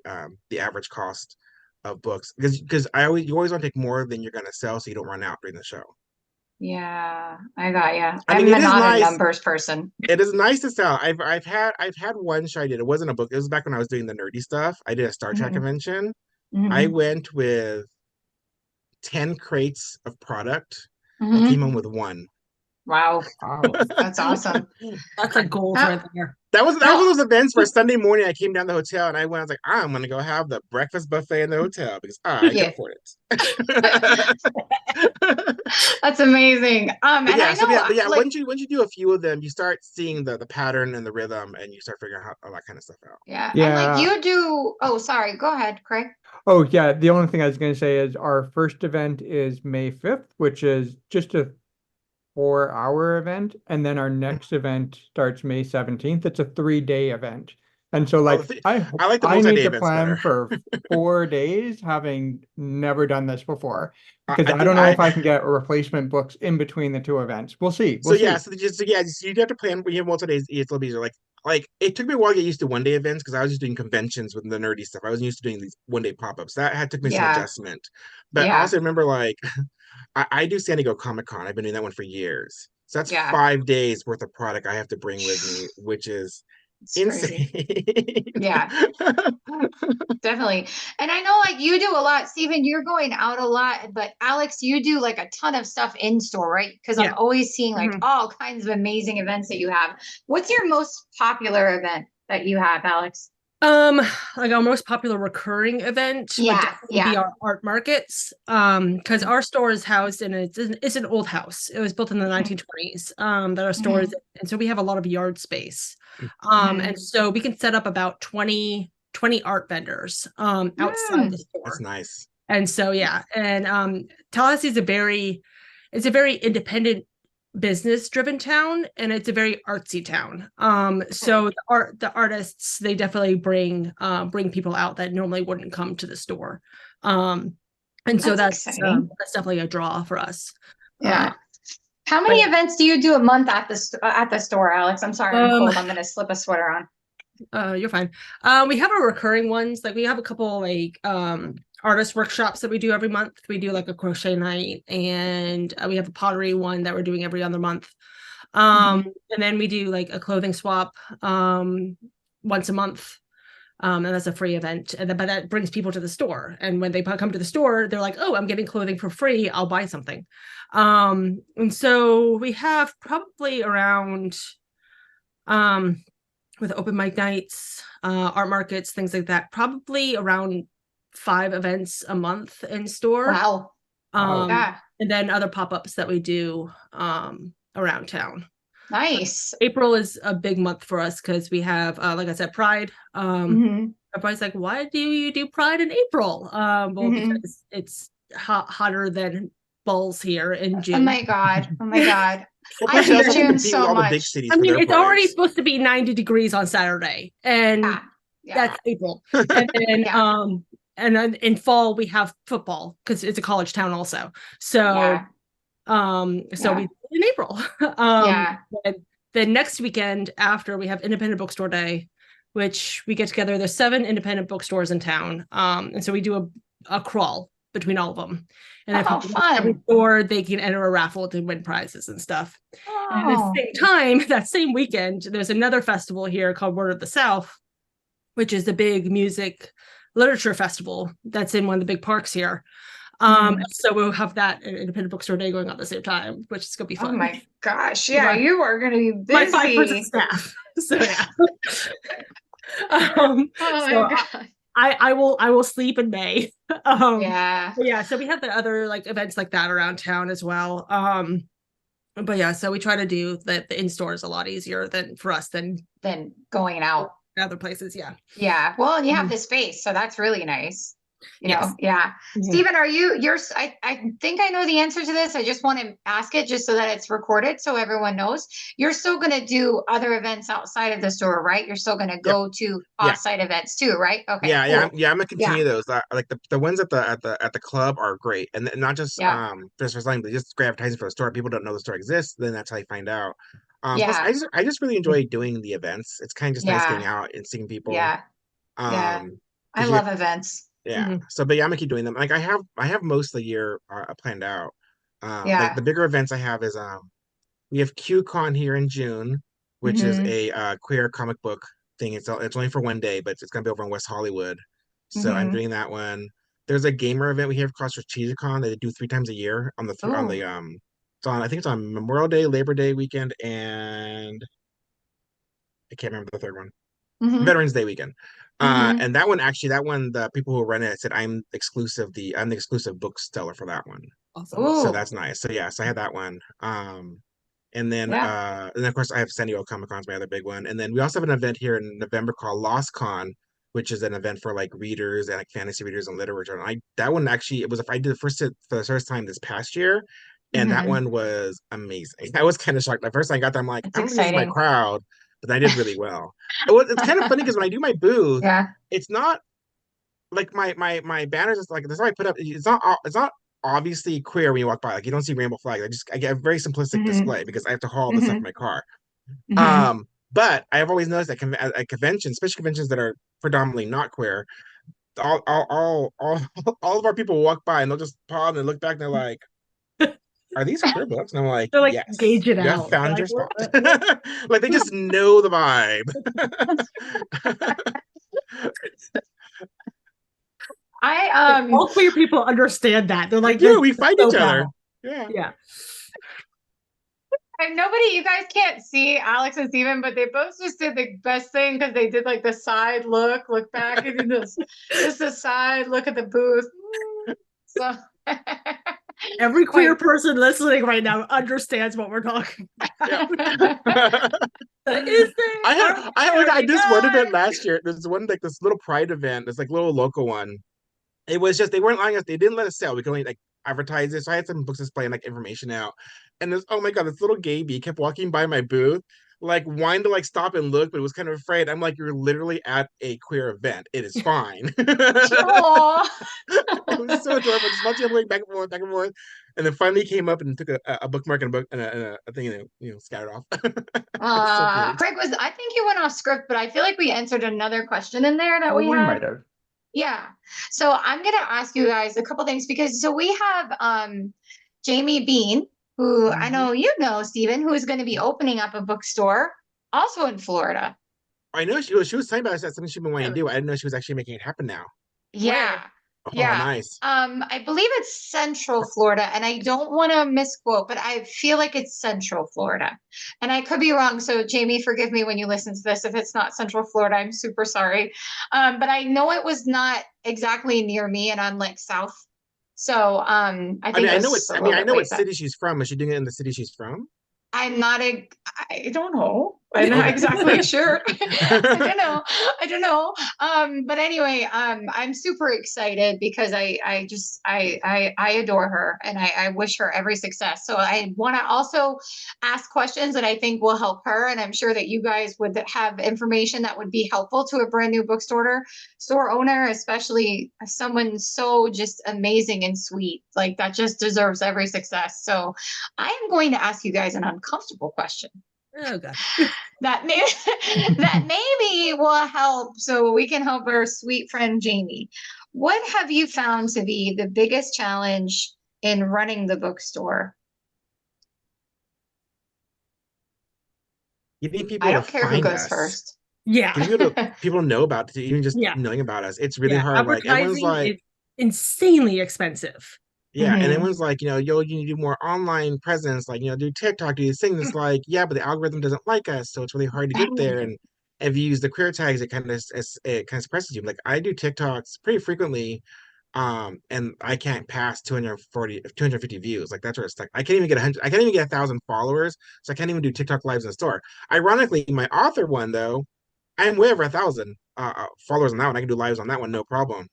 Speaker 3: the average cost of books. Because you always want to take more than you're gonna sell so you don't run out during the show.
Speaker 1: Yeah, I got you.
Speaker 3: I mean,
Speaker 1: I'm
Speaker 3: it is
Speaker 1: not a
Speaker 3: nice.
Speaker 1: numbers person.
Speaker 3: It is nice to sell. I've had one show I did. It wasn't a book. It was back when I was doing the nerdy stuff. I did a Star Trek
Speaker 1: Mm-hmm.
Speaker 3: convention. I
Speaker 1: Mm-hmm.
Speaker 3: went with 10 crates of product. I came
Speaker 1: Mm-hmm.
Speaker 3: home with one.
Speaker 1: Wow,
Speaker 2: Wow.
Speaker 1: that's awesome.
Speaker 4: That's like goals
Speaker 1: Uh,
Speaker 4: right there.
Speaker 3: That was
Speaker 1: no,
Speaker 3: one of those events where Sunday morning I came down to the hotel and I went, I was like, I'm gonna go have the breakfast buffet in the hotel because I can
Speaker 1: yeah,
Speaker 3: afford it.
Speaker 1: that's amazing. And I know,
Speaker 3: But yeah,
Speaker 1: like,
Speaker 3: once you do a few of them, you start seeing the pattern and the rhythm, and you start figuring out how all that kind of stuff out.
Speaker 1: yeah, and like
Speaker 2: Yeah.
Speaker 1: you do. Oh, sorry. Go ahead, Craig.
Speaker 2: Oh, yeah. The only thing I was going to say is our first event is May 5th, which is just a 4-hour event. And then our next event starts May 17th. It's a 3-day event. And so
Speaker 3: Oh,
Speaker 2: like
Speaker 3: I like the
Speaker 2: I need
Speaker 3: multi-day
Speaker 2: to
Speaker 3: events
Speaker 2: plan
Speaker 3: better.
Speaker 2: for 4 days, having never done this before, because
Speaker 3: I
Speaker 2: I
Speaker 3: think
Speaker 2: don't know if I can get replacement books in between the two events. We'll see. We'll see.
Speaker 3: so you have to plan when you have multi days. It's a little easier. Like it took me a while to get used to 1 day events because I was just doing conventions with the nerdy stuff. I wasn't used to doing these 1 day pop ups. That had took me some
Speaker 1: Yeah,
Speaker 3: adjustment. But I
Speaker 1: yeah,
Speaker 3: also remember like I do San Diego Comic Con. I've been doing that one for years. So that's
Speaker 1: yeah.
Speaker 3: 5 days worth of product I have to bring with me, which is
Speaker 1: It's crazy.
Speaker 3: insane.
Speaker 1: Yeah, definitely. And I know like you do a lot, Stephen, you're going out a lot, but Alex, you do like a ton of stuff in store, right? Because I'm
Speaker 4: Yeah.
Speaker 1: always seeing like
Speaker 4: Mhm.
Speaker 1: all kinds of amazing events that you have. What's your most popular event that you have, Alex?
Speaker 4: Like our most popular recurring event would
Speaker 1: Yeah,
Speaker 4: definitely be
Speaker 1: yeah.
Speaker 4: our art markets. Because our store is housed in it's an old house. It was built in the 1920s. That our store is
Speaker 1: Mhm,
Speaker 4: in. And so we have a lot of yard space.
Speaker 1: mhm,
Speaker 4: And so we can set up about 20 art vendors outside
Speaker 1: mm,
Speaker 4: the
Speaker 3: That's
Speaker 4: store.
Speaker 3: nice.
Speaker 4: And so yeah, and Tallahassee is a very independent business driven town, and it's a very artsy town. So the artists, they definitely bring people out that normally wouldn't come to the store. And so that's definitely a draw for us.
Speaker 1: Yeah. How many events do you do a month at the store, Alex? I'm sorry, I'm cold. I'm gonna slip a sweater on.
Speaker 4: You're fine. We have our recurring ones. Like, we have a couple like artist workshops that we do every month. We do like a crochet night, and we have a pottery one that we're doing every other month. And then we do like a clothing swap once a month. And that's a free event, but that brings people to the store. And when they come to the store, they're like, "Oh, I'm getting clothing for free. I'll buy something." And so we have probably around, with open mic nights, art markets, things like that, probably around 5 events a month in store.
Speaker 1: Wow.
Speaker 4: Yeah. And then other pop-ups that we do around town.
Speaker 1: Nice.
Speaker 4: April is a big month for us because we have, like I said, Pride. Everybody's like, "Why do you do Pride in April?" Well, because it's hotter than balls here in June.
Speaker 1: Oh my god! I hate June so much.
Speaker 4: I mean, it's already supposed to be 90 degrees on Saturday, and that's April. And then and then in fall we have football because it's a college town also. So we in April. And the next weekend after, we have Independent Bookstore Day, which we get together. There's 7 independent bookstores in town, and so we do a crawl between all of them. And every store, they can enter a raffle to win prizes and stuff. And at the same time, that same weekend, there's another festival here called Word of the South, which is the big music literature festival that's in one of the big parks here. So we'll have that Independent Bookstore Day going on at the same time, which is gonna be fun.
Speaker 1: Oh my gosh! Yeah, you are gonna be busy.
Speaker 4: My 5-person staff. So yeah. God. I will sleep in May. So we have the other like events like that around town as well. But yeah, so we try to do the in-store is a lot easier than
Speaker 1: going out
Speaker 4: other places.
Speaker 1: Yeah. Well, and you have the space, so that's really nice. You know, Stephen, I think I know the answer to this. I just want to ask it just so that it's recorded so everyone knows. You're still going to do other events outside of the store, right? You're still going to go to off-site events too, right? Okay.
Speaker 3: I'm gonna continue those. Like the ones at the club are great, and not just just for something, but just advertising for the store. People don't know the store exists, then that's how you find out. Plus, I just really enjoy doing the events. It's kind of just nice getting out and seeing people.
Speaker 1: I love events.
Speaker 3: So but I'm gonna keep doing them. Like I have most of the year planned out. Like the bigger events I have is we have QCon here in June, which is a queer comic book thing. It's only for one day, but it's gonna be over in West Hollywood. So I'm doing that one. There's a gamer event we have called StrategiCon that they do 3 times a year on the I think it's on Memorial Day, Labor Day weekend, and I can't remember the third one. Veterans Day weekend. And that one, the people who run it said I'm the exclusive bookseller for that one.
Speaker 4: Awesome.
Speaker 3: So that's nice. So so I had that one. And then of course I have San Diego Comic Con's my other big one. And then we also have an event here in November called Lost Con, which is an event for like readers and like fantasy readers and literature. And that one actually, I did for the first time this past year. And that one was amazing. I was kind of shocked. The first time I got there, I'm like, I don't think this is my crowd. But I did really well. It's kind of funny because when I do my booth, it's not like my banners. It's like that's how I put up. It's not obviously queer when you walk by. Like you don't see rainbow flags. I get a very simplistic display because I have to haul the stuff in my car. But I have always noticed that at conventions, especially conventions that are predominantly not queer, all of our people walk by and they'll just pause and look back and they're like, "Are these queer books?" And I'm like,
Speaker 4: they're like,
Speaker 3: yes,
Speaker 4: gauge it
Speaker 3: you
Speaker 4: out.
Speaker 3: have found your spot. Like they just know the vibe.
Speaker 4: All queer people understand that. They're like,
Speaker 3: we fight each other. Yeah.
Speaker 1: And you guys can't see Alex and Stephen, but they both just did the best thing because they did like the side look back, and just the side look at the booth. So
Speaker 4: every queer person listening right now understands what we're talking about.
Speaker 3: I just one event last year. There's one this little Pride event. It's like little local one. It was just they weren't allowing us. They didn't let us sell. We could only advertise it. So I had some books displaying like information out. And this, oh my God, this little gay bee kept walking by my booth, like wanting to like stop and look, but was kind of afraid. I'm like, you're literally at a queer event. It is fine.
Speaker 1: Aw.
Speaker 3: It was so adorable. Just watching him going back and forth, back and forth. And then finally came up and took a bookmark and a book and a thing and scattered off. So
Speaker 1: Craig I think you went off script, but I feel like we answered another question in there that we
Speaker 2: might
Speaker 1: had.
Speaker 2: have.
Speaker 1: Yeah. So I'm gonna ask you guys a couple things because we have Jamie Bean, who I know you know, Stephen, who is going to be opening up a bookstore also in Florida.
Speaker 3: I know she was talking about that's something she's been wanting to do. I didn't know she was actually making it happen now.
Speaker 1: Yeah.
Speaker 3: Oh,
Speaker 1: Yeah.
Speaker 3: nice.
Speaker 1: I believe it's Central Florida, and I don't want to misquote, but I feel like it's Central Florida. And I could be wrong. So Jamie, forgive me when you listen to this. If it's not Central Florida, I'm super sorry. But I know it was not exactly near me, and I'm like south. So I think
Speaker 3: I know what city she's from. Is she doing it in the city she's from?
Speaker 1: I don't know. I'm not exactly sure. I don't know. But anyway, I'm super excited because I adore her and I wish her every success. So I want to also ask questions that I think will help her. And I'm sure that you guys would have information that would be helpful to a brand new store owner, especially someone so just amazing and sweet. Like that just deserves every success. So I am going to ask you guys an uncomfortable question.
Speaker 4: Oh God.
Speaker 1: that maybe will help so we can help our sweet friend Jamie. What have you found to be the biggest challenge in running the bookstore?
Speaker 3: Getting people
Speaker 1: I don't
Speaker 3: to
Speaker 1: care who
Speaker 3: find
Speaker 1: goes
Speaker 3: us.
Speaker 1: first.
Speaker 4: Yeah.
Speaker 3: People know about it, even just knowing about us. It's really hard. Like everyone's like
Speaker 4: is insanely expensive.
Speaker 3: Yeah, and everyone's like, yo, you need to do more online presence, like, do TikTok, do these things. It's like, yeah, but the algorithm doesn't like us, so it's really hard to get there. And if you use the queer tags, it kind of suppresses you. Like I do TikToks pretty frequently, and I can't pass 250 views. Like that's where it's like I can't even get 100. I can't even get 1,000 followers, so I can't even do TikTok lives in the store. Ironically, my author one though, I'm way over 1,000 followers on that one. I can do lives on that one, no problem.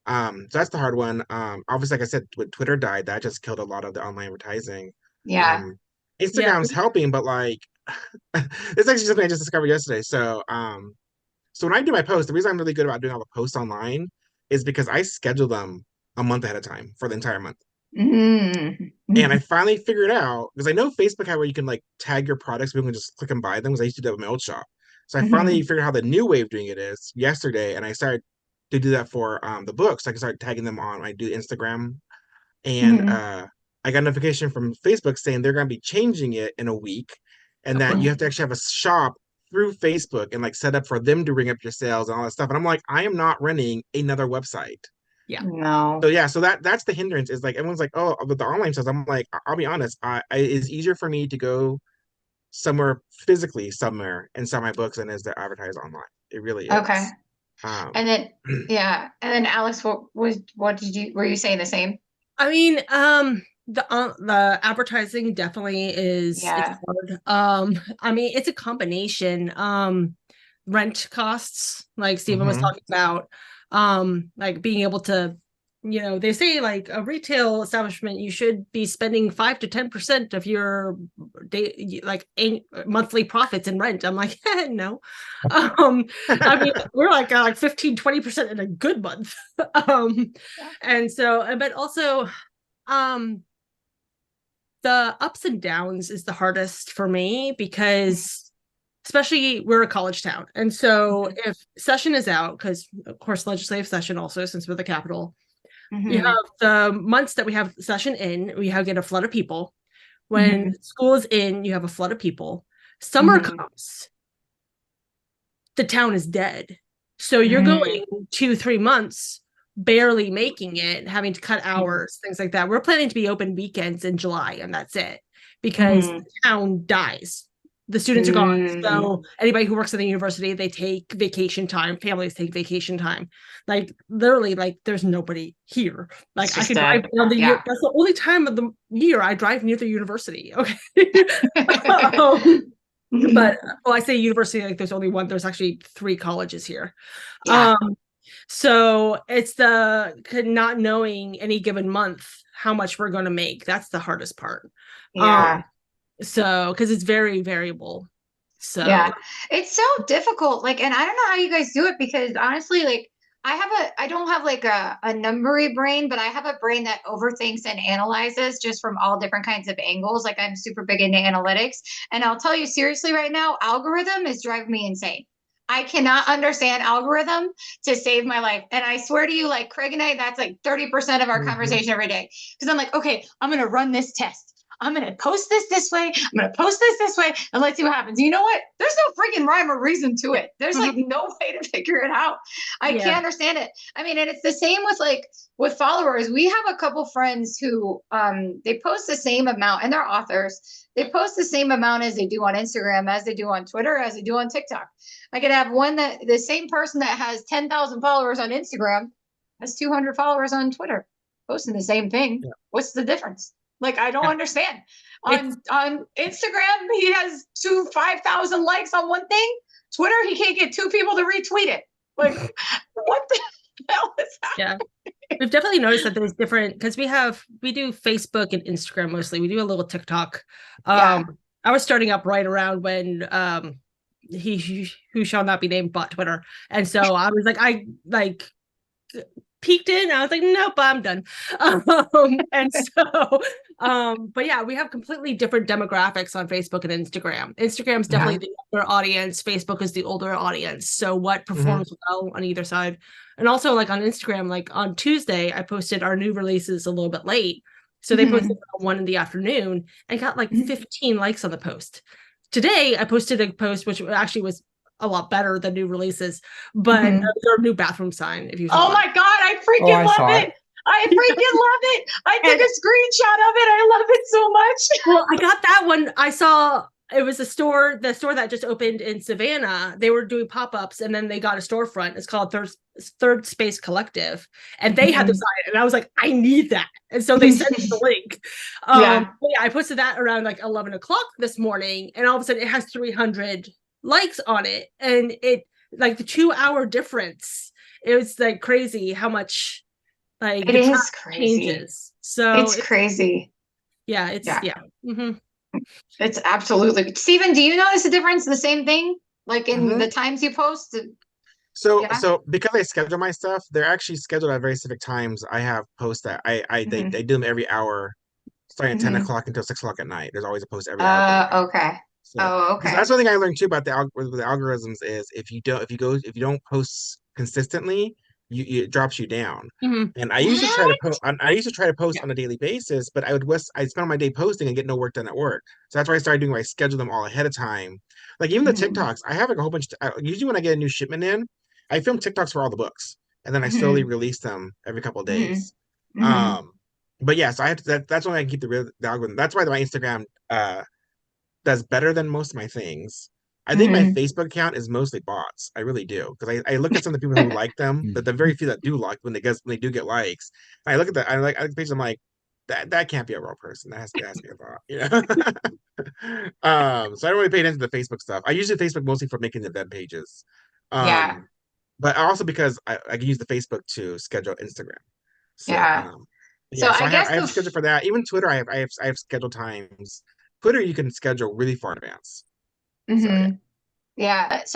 Speaker 3: So that's the hard one. Obviously, like I said, when Twitter died, that just killed a lot of the online advertising.
Speaker 1: Yeah.
Speaker 3: Instagram's helping, but like it's actually something I just discovered yesterday. So so when I do my posts, the reason I'm really good about doing all the posts online is because I schedule them a month ahead of time for the entire month.
Speaker 1: Mm-hmm.
Speaker 3: And I finally figured out, because I know Facebook had where you can like tag your products, people can just click and buy them, because I used to do that with my old shop. So I finally figured out how the new way of doing it is yesterday, and I started to do that for the books. I can start tagging them on. I do Instagram, and I got a notification from Facebook saying they're going to be changing it in a week, and that you have to actually have a shop through Facebook and like set up for them to ring up your sales and all that stuff. And I'm like, I am not running another website.
Speaker 4: Yeah.
Speaker 1: No.
Speaker 3: So yeah, so that's the hindrance, is like everyone's like, oh, but the online sales. I'm like, I'll be honest, it's easier for me to go somewhere physically somewhere and sell my books than it is to advertise online. It really is.
Speaker 1: Okay. And then and then Alex, were you saying the same?
Speaker 4: I mean, the advertising definitely is it's hard. I mean, it's a combination. Rent costs, like Stephen was talking about, like being able to, they say like a retail establishment, you should be spending 5 to 10% of your monthly profits in rent. I'm like, no. I mean, we're like 15-20% in a good month. And so, but also, the ups and downs is the hardest for me, because especially we're a college town. And so if session is out, because of course legislative session also, since we're the capital, you have the months that we have session in, we get a flood of people. When school is in, you have a flood of people. Summer comes, the town is dead. So you're going 2-3 months barely making it, having to cut hours, things like that. We're planning to be open weekends in July, and that's it, because the town dies. The students are gone. So anybody who works at the university, they take vacation time. Families take vacation time. Like literally, like there's nobody here. Like I could drive down the year. That's the only time of the year I drive near the university. Okay. But I say university, like there's only one. There's actually 3 colleges here. So it's the not knowing any given month how much we're going to make. That's the hardest part.
Speaker 1: Yeah.
Speaker 4: So, because it's very variable. So
Speaker 1: yeah, it's so difficult. Like, and I don't know how you guys do it, because honestly, like, I don't have like a numbery brain, but I have a brain that overthinks and analyzes just from all different kinds of angles. Like, I'm super big into analytics. And I'll tell you seriously right now, algorithm is driving me insane. I cannot understand algorithm to save my life. And I swear to you, like Craig and I, that's like 30% of our conversation every day. Because I'm like, okay, I'm going to run this test. I'm going to post this way. I'm going to post this way. And let's see what happens. You know what? There's no freaking rhyme or reason to it. There's like no way to figure it out. I can't understand it. I mean, and it's the same with like with followers. We have a couple friends who they post the same amount, and they're authors. They post the same amount as they do on Instagram, as they do on Twitter, as they do on TikTok. I could have one that the same person that has 10,000 followers on Instagram has 200 followers on Twitter, posting the same thing. Yeah. What's the difference? Like, I don't understand. On Instagram, he has 5,000 likes on one thing. Twitter, he can't get 2 people to retweet it. Like, what the hell is happening?
Speaker 4: Yeah, we've definitely noticed that there's different, because we do Facebook and Instagram mostly. We do a little TikTok. I was starting up right around when he who shall not be named bought Twitter, and so I was like, I like peeked in. I was like, nope, I'm done. And so, but yeah, we have completely different demographics on Facebook and Instagram. Instagram's definitely the younger audience. Facebook is the older audience. So what performs well on either side? And also, like on Instagram, like on Tuesday, I posted our new releases a little bit late. So they posted at 1 in the afternoon and got like 15 likes on the post. Today, I posted a post which actually was a lot better than new releases, but their new bathroom sign. If you
Speaker 1: my god, I freaking love it. I freaking love it. I took a screenshot of it. I love it so much.
Speaker 4: Well, I got that one. I saw it was the store that just opened in Savannah. They were doing pop-ups, and then they got a storefront. It's called Third Space Collective, and they had the sign, and I was like, I need that. And so they sent me the link. I posted that around like 11 o'clock this morning, and all of a sudden it has 300 likes on it, and it like the 2-hour difference. It was like crazy how much like
Speaker 1: it is crazy.
Speaker 4: Changes. So
Speaker 1: it's crazy.
Speaker 4: Yeah, it's
Speaker 1: It's absolutely. Stephen, do you notice a difference? The same thing, like in the times you post?
Speaker 3: So because I schedule my stuff, they're actually scheduled at very specific times. I have posts that they do them every hour, starting at 10 o'clock until 6 o'clock at night. There's always a post every hour.
Speaker 1: Okay. So,
Speaker 3: that's one thing I learned too about the algorithms is if you don't post consistently, it drops you down. And I used to try to post on a daily basis, but I'd spend my day posting and get no work done at work. So that's why I started doing. I schedule them all ahead of time. Like even the TikToks, I have like a whole bunch. Usually when I get a new shipment in, I film TikToks for all the books, and then I slowly release them every couple of days. But yeah, so I have to, that's when I keep the algorithm. That's why my Instagram does better than most of my things. I think my Facebook account is mostly bots. I really do, because I look at some of the people who like them, but the very few that do like when they do get likes. I look at that. I like the page. I'm like, that can't be a real person. That has to be a bot. You know. So I don't really pay attention to the Facebook stuff. I use the Facebook mostly for making the web pages. But also because I can use the Facebook to schedule Instagram. So, so I guess I have scheduled for that. Even Twitter, I have scheduled times. Twitter, you can schedule really far in advance.
Speaker 1: So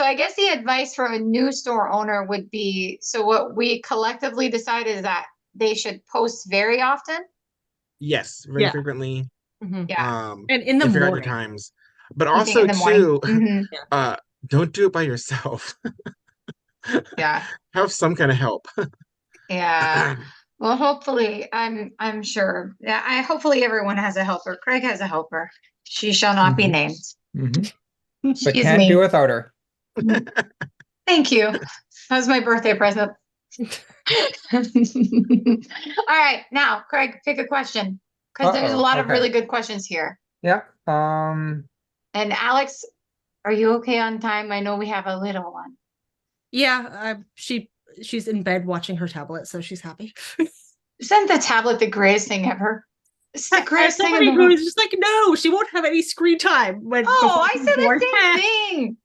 Speaker 1: I guess the advice for a new store owner would be, so what we collectively decided is that they should post very often.
Speaker 3: Yes, very frequently.
Speaker 4: And in the morning
Speaker 3: times. But also too, don't do it by yourself. Have some kind of help.
Speaker 1: Well, hopefully, I'm sure. Hopefully everyone has a helper. Craig has a helper. She shall not be named.
Speaker 2: But can't do without her.
Speaker 1: Thank you. That was my birthday present. All right, now, Craig, pick a question, because there's a lot of really good questions here.
Speaker 2: Yeah.
Speaker 1: And Alex, are you okay on time? I know we have a little one.
Speaker 4: Yeah, she's in bed watching her tablet, so she's happy.
Speaker 1: Isn't the tablet the greatest thing ever? It's the greatest thing ever.
Speaker 4: Who's just like, no, she won't have any screen time.
Speaker 1: I said the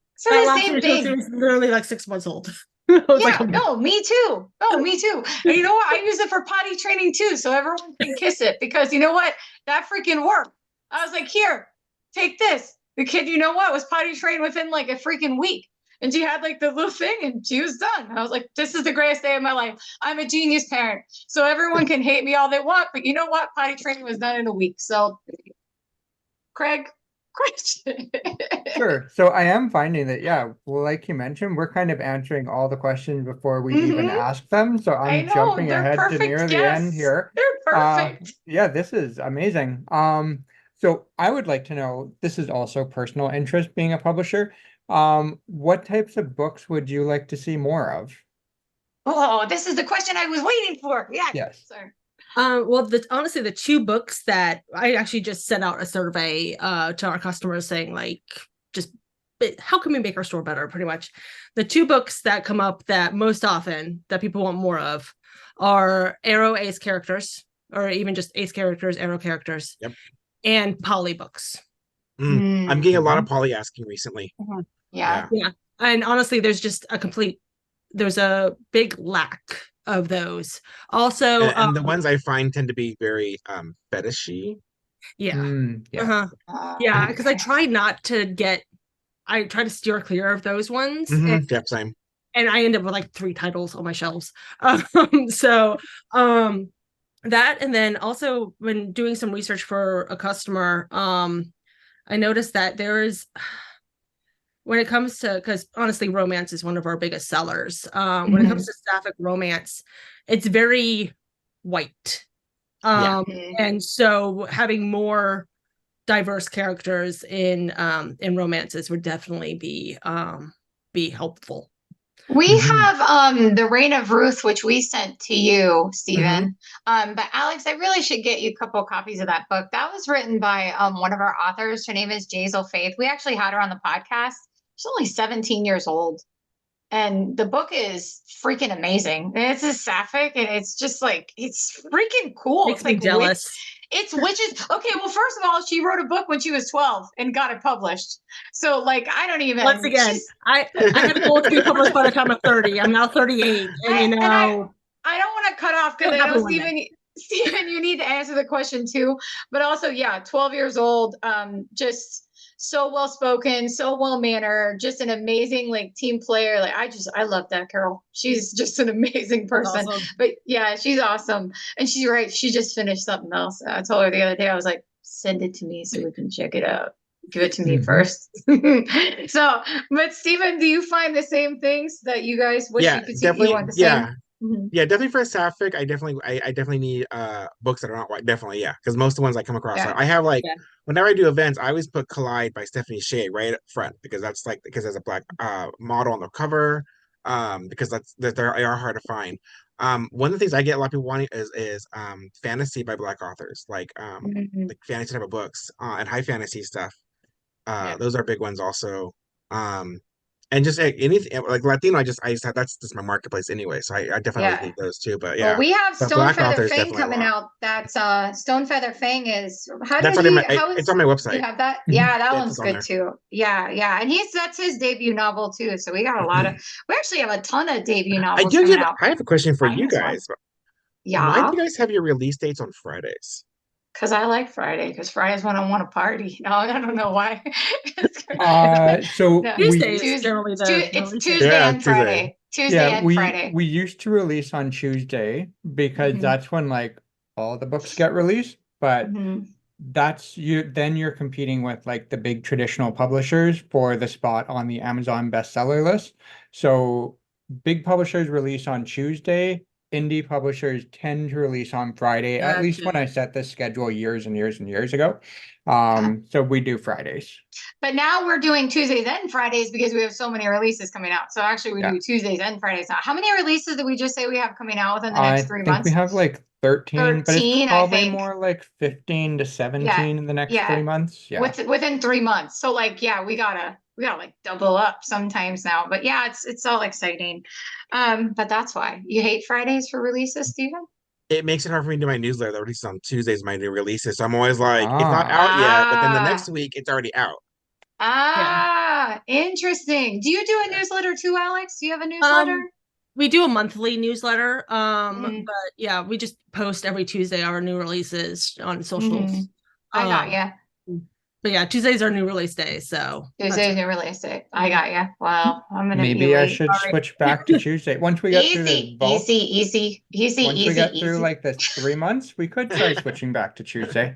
Speaker 1: same thing.
Speaker 4: She was literally like 6 months old. I was
Speaker 1: Yeah,
Speaker 4: like,
Speaker 1: no, me too. Oh, me too. And you know what? I use it for potty training too, so everyone can kiss it because you know what? That freaking worked. I was like, here, take this. The kid, you know what, was potty trained within like a freaking week. And she had like the little thing and she was done. And I was like, this is the greatest day of my life. I'm a genius parent. So everyone can hate me all they want, but you know what? Potty training was done in a week. So Craig, question.
Speaker 2: Sure. So I am finding that, yeah, well, like you mentioned, we're kind of answering all the questions before we even
Speaker 1: Mhm.
Speaker 2: ask them. So
Speaker 1: I
Speaker 2: I'm
Speaker 1: know,
Speaker 2: jumping
Speaker 1: they're
Speaker 2: ahead to near
Speaker 1: perfect
Speaker 2: the end
Speaker 1: guests.
Speaker 2: here.
Speaker 1: They're perfect.
Speaker 2: Yeah, this is amazing. So I would like to know, this is also personal interest being a publisher. What types of books would you like to see more of?
Speaker 1: Oh, this is the question I was waiting for. Yeah.
Speaker 2: Yes.
Speaker 1: Sorry.
Speaker 4: well, honestly, the two books that I actually just sent out a survey to our customers saying, like, just how can we make our store better? Pretty much, the two books that come up that most often that people want more of are Arrow Ace characters, or even just Ace characters, Arrow characters,
Speaker 3: Yep.
Speaker 4: and Poly books.
Speaker 3: I'm getting a lot of
Speaker 2: Mhm.
Speaker 3: poly asking recently.
Speaker 1: Yeah.
Speaker 4: Yeah, and honestly, there's a big lack of those. Also,
Speaker 3: And the ones I find tend to be very fetishy.
Speaker 4: yeah.
Speaker 2: Yeah.
Speaker 4: Yeah, because I try to steer clear of those ones,
Speaker 3: Yep, same.
Speaker 4: and I end up with like 3 titles on my shelves. So that, and then also when doing some research for a customer, I noticed that there is, when it comes to, because honestly, romance is one of our biggest sellers. When it comes to sapphic romance, it's very white. And so having more diverse characters in romances would definitely be helpful.
Speaker 1: We have The Reign of Ruth, which we sent to you, Stephen. But Alex, I really should get you a couple copies of that book. That was written by one of our authors. Her name is Jazel Faith. We actually had her on the podcast. She's only 17 years old. And the book is freaking amazing. And it's a sapphic, and it's just like, it's freaking cool.
Speaker 4: Makes
Speaker 1: It's
Speaker 4: me
Speaker 1: like
Speaker 4: jealous.
Speaker 1: it's witches. Okay, well, first of all, she wrote a book when she was 12 and got it published. So, like, I don't even.
Speaker 4: Once again, I had a goal to be published by the time of 30. I'm now 38, and
Speaker 1: I don't want to cut off because I know Stephen, you need to answer the question too. But also, yeah, 12 years old, just so well spoken, so well mannered, just an amazing like team player. Like I love that girl. She's just an amazing person.
Speaker 4: awesome.
Speaker 1: But yeah, she's awesome. And she's right. She just finished something else. I told her the other day, I was like, send it to me so we can check it out. Give it to me first. So, but Stephen, do you find the same things that you guys wish you could see? You want the same?
Speaker 3: Yeah, definitely for a sapphic, I definitely need books that are not white. Definitely, yeah, because most of the ones I come across,
Speaker 1: Yeah.
Speaker 3: I have like whenever I do events, I always put Collide by Stephanie Shea right up front because there's a black model on the cover, because they are hard to find. One of the things I get a lot of people wanting is fantasy by black authors, like fantasy type of books and high fantasy stuff. Those are big ones also. And just anything like Latino, I just have that's just my marketplace anyway. So I definitely need those too. But yeah,
Speaker 1: well, we have
Speaker 3: but
Speaker 1: Stone
Speaker 3: Black
Speaker 1: Feather
Speaker 3: authors
Speaker 1: Fang
Speaker 3: definitely a
Speaker 1: coming
Speaker 3: lot.
Speaker 1: out. That's Stone Feather Fang is
Speaker 3: That's on it's on my website.
Speaker 1: You have that? Yeah, that
Speaker 3: It's
Speaker 1: one's
Speaker 3: on
Speaker 1: good
Speaker 3: there.
Speaker 1: too. Yeah. And that's his debut novel too. So we got a lot of we actually have a ton of debut novels coming out.
Speaker 3: I have a question for
Speaker 1: Mine
Speaker 3: you
Speaker 1: is one.
Speaker 3: guys. Why do
Speaker 1: Yeah.
Speaker 3: you guys have your release dates on Fridays?
Speaker 1: Because I like Friday, because Friday's when I want to party. No, I don't know why.
Speaker 2: So
Speaker 1: No.
Speaker 4: Tuesday
Speaker 2: we
Speaker 4: is generally
Speaker 1: It's
Speaker 4: release
Speaker 1: Tuesday
Speaker 4: date.
Speaker 1: and Friday. Tuesday and Friday.
Speaker 2: we used to release on Tuesday because that's when like all the books get released, but that's then you're competing with like the big traditional publishers for the spot on the Amazon bestseller list. So big publishers release on Tuesday. Indie publishers tend to release on Friday, at least when I set this schedule years and years and years ago. So we do Fridays.
Speaker 1: But now we're doing Tuesdays and Fridays because we have so many releases coming out. So actually we do Tuesdays and Fridays now. How many releases did we just say we have coming out within the next 3 months?
Speaker 2: I think we have like 13, but it's probably more like 15 to 17 in the next 3 months. Yeah.
Speaker 1: Within 3 months. So like, yeah, we gotta like double up sometimes now. But yeah, it's all exciting. But that's why. You hate Fridays for releases, Stephen?
Speaker 3: It makes it hard for me to do my newsletter that releases on Tuesdays, my new releases. So I'm always like, it's not out yet, but then the next week it's already out.
Speaker 1: Interesting. Do you do a newsletter too, Alex? Do you have a newsletter?
Speaker 4: we do a monthly newsletter.
Speaker 1: Mhm.
Speaker 4: But yeah, we just post every Tuesday our new releases on socials.
Speaker 1: Mhm. I got you.
Speaker 4: But yeah, Tuesday's our new release day. So
Speaker 1: Tuesday's new release day. I got you. Well, I'm gonna be
Speaker 2: Maybe I
Speaker 1: late.
Speaker 2: should
Speaker 4: Sorry.
Speaker 2: switch back to Tuesday. Once we get through this
Speaker 1: Easy,
Speaker 2: bulk,
Speaker 1: easy.
Speaker 2: once we get through
Speaker 1: Easy.
Speaker 2: like the 3 months, we could try switching back to Tuesday.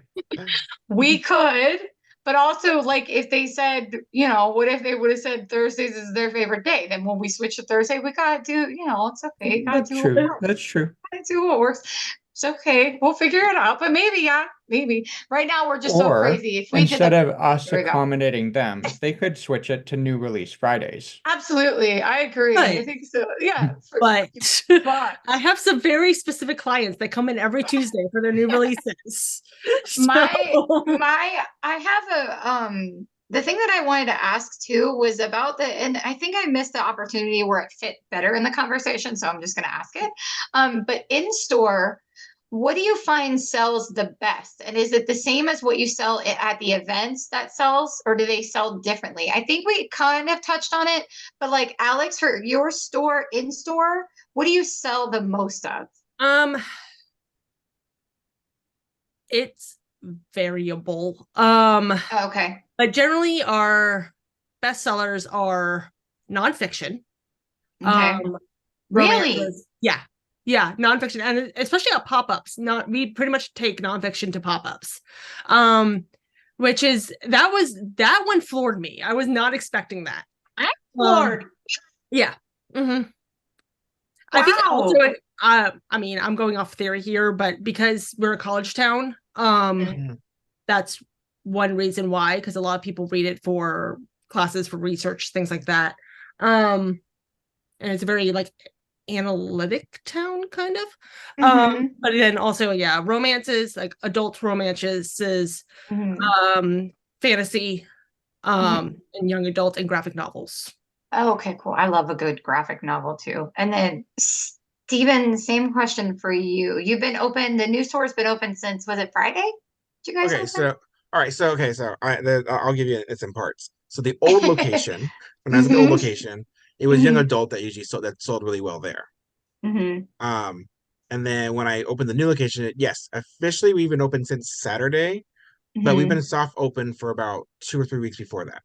Speaker 1: We could, but also like if they said, what if they would have said Thursdays is their favorite day? Then when we switch to Thursday, we gotta do, it's okay. Gotta
Speaker 2: That's
Speaker 1: do what
Speaker 2: true.
Speaker 1: works.
Speaker 2: That's true.
Speaker 1: Gotta do what works. It's okay. We'll figure it out. But maybe, maybe. Right now we're just so
Speaker 2: Or
Speaker 1: crazy. If we did
Speaker 2: instead of us
Speaker 1: there we go.
Speaker 2: accommodating them, they could switch it to new release Fridays.
Speaker 1: Absolutely. I agree. I
Speaker 4: Right.
Speaker 1: think so. Yeah.
Speaker 4: But
Speaker 1: But
Speaker 4: I have some very specific clients that come in every Tuesday for their new releases.
Speaker 1: I have the thing that I wanted to ask too was about and I think I missed the opportunity where it fit better in the conversation, so I'm just going to ask it. But in store, what do you find sells the best? And is it the same as what you sell at the events that sells, or do they sell differently? I think we kind of touched on it, but like Alex, for your store in store, what do you sell the most of?
Speaker 4: It's variable.
Speaker 1: Okay.
Speaker 4: But generally our best sellers are nonfiction.
Speaker 1: Okay. Really?
Speaker 4: Romances. Yeah, nonfiction, and especially at pop-ups. We pretty much take nonfiction to pop-ups. Which is that one floored me. I was not expecting that.
Speaker 1: I'm floored.
Speaker 4: Yeah. Mm-hmm.
Speaker 1: Wow.
Speaker 4: I think also I mean, I'm going off theory here, but because we're a college town, that's one reason why, because a lot of people read it for classes, for research, things like that. And it's a very like analytic town kind of. But then also, yeah, romances, like adult romances, fantasy, and young adult and graphic novels.
Speaker 1: Oh, okay, cool. I love a good graphic novel too. And then Stephen, same question for you. You've been open, the new store's been open since, was it Friday? Did you guys
Speaker 3: Okay,
Speaker 1: open?
Speaker 3: so all right, so I'll give you it's in parts. So the old location, when I was at the old location, it was young adult that sold really well there. And then when I opened the new location, yes, officially we've been open since Saturday, but we've been soft open for about 2 or 3 weeks before that.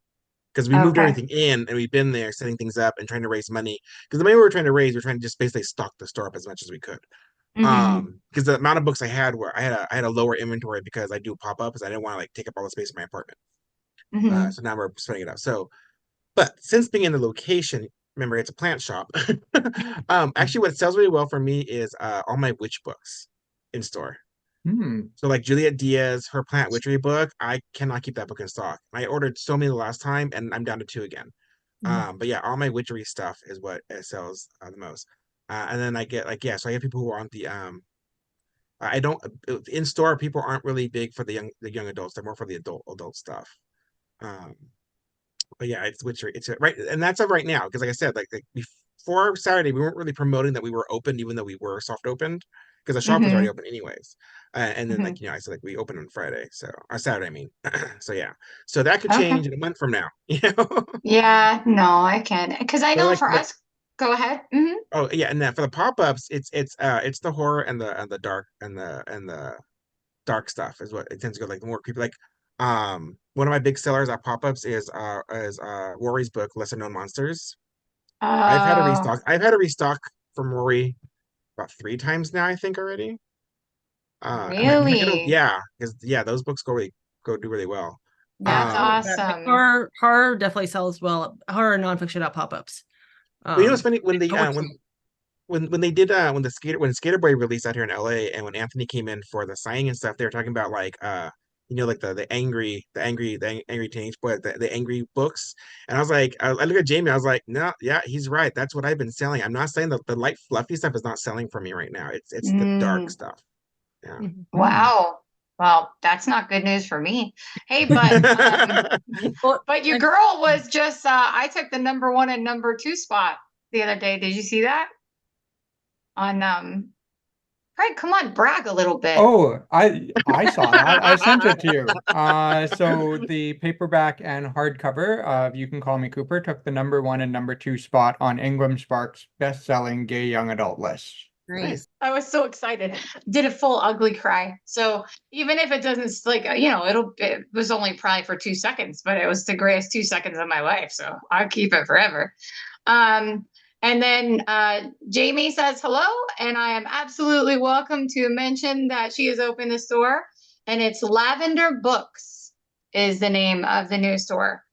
Speaker 3: Because we moved everything in and we've been there setting things up and trying to raise money. Because the money we were trying to raise, we are trying to just basically stock the store up as much as we could. Because the amount of books I had I had a lower inventory because I do pop-ups. I didn't want to like take up all the space in my apartment. So now we're spreading it out. So, but since being in the location, remember it's a plant shop. Actually, what sells really well for me is all my witch books in store. So like Juliet Diaz, her Plant Witchery book, I cannot keep that book in stock. I ordered so many the last time, and I'm down to 2 again. But yeah, all my witchery stuff is what sells the most. And then I get so I get people who are on the I don't in store. People aren't really big for the young adults. They're more for the adult stuff. But yeah, it's witchery. It's right, and that's right now because like I said, like before Saturday, we weren't really promoting that we were open, even though we were soft opened because the shop was already open anyways. And then like I said, like we opened on Friday, so or Saturday, I mean. So yeah, so that could change in a month from now.
Speaker 1: Yeah, no, I can because I know
Speaker 3: like,
Speaker 1: for us. Go ahead.
Speaker 3: Oh yeah, and then for the pop-ups, it's the horror and the dark and the dark stuff is what it tends to go like the more creepy. Like one of my big sellers at pop-ups is Rory's book, Lesser Known Monsters. I've had a restock from Rory about 3 times now, I think already.
Speaker 1: Really?
Speaker 3: Because those books go do really well.
Speaker 1: That's awesome.
Speaker 4: Horror definitely sells well. Horror nonfiction at pop-ups.
Speaker 3: Well, you know, it's funny when they when they did when Skater Boy released out here in LA, and when Anthony came in for the signing and stuff, they were talking about like like the angry teenage boy, the angry books. And I was like, I look at Jamie, I was like, no, yeah, he's right. That's what I've been selling. I'm not saying that the light fluffy stuff is not selling for me right now. It's the dark stuff. Yeah.
Speaker 1: Wow. Well, that's not good news for me. Hey, but but your girl was just I took the number 1 and number 2 spot the other day. Did you see that? On Craig, come on, brag a little bit.
Speaker 2: Oh, I saw that. I sent it to you. So the paperback and hardcover of You Can Call Me Cooper took the #1 and #2 spot on Ingram Sparks' best-selling gay young adult list.
Speaker 3: Nice.
Speaker 1: I was so excited. Did a full ugly cry. So even if it doesn't it was only probably for 2 seconds, but it was the greatest 2 seconds of my life. So I'll keep it forever. And then Jamie says hello, and I am absolutely welcome to mention that she has opened the store, and it's Lavender Books is the name of the new store.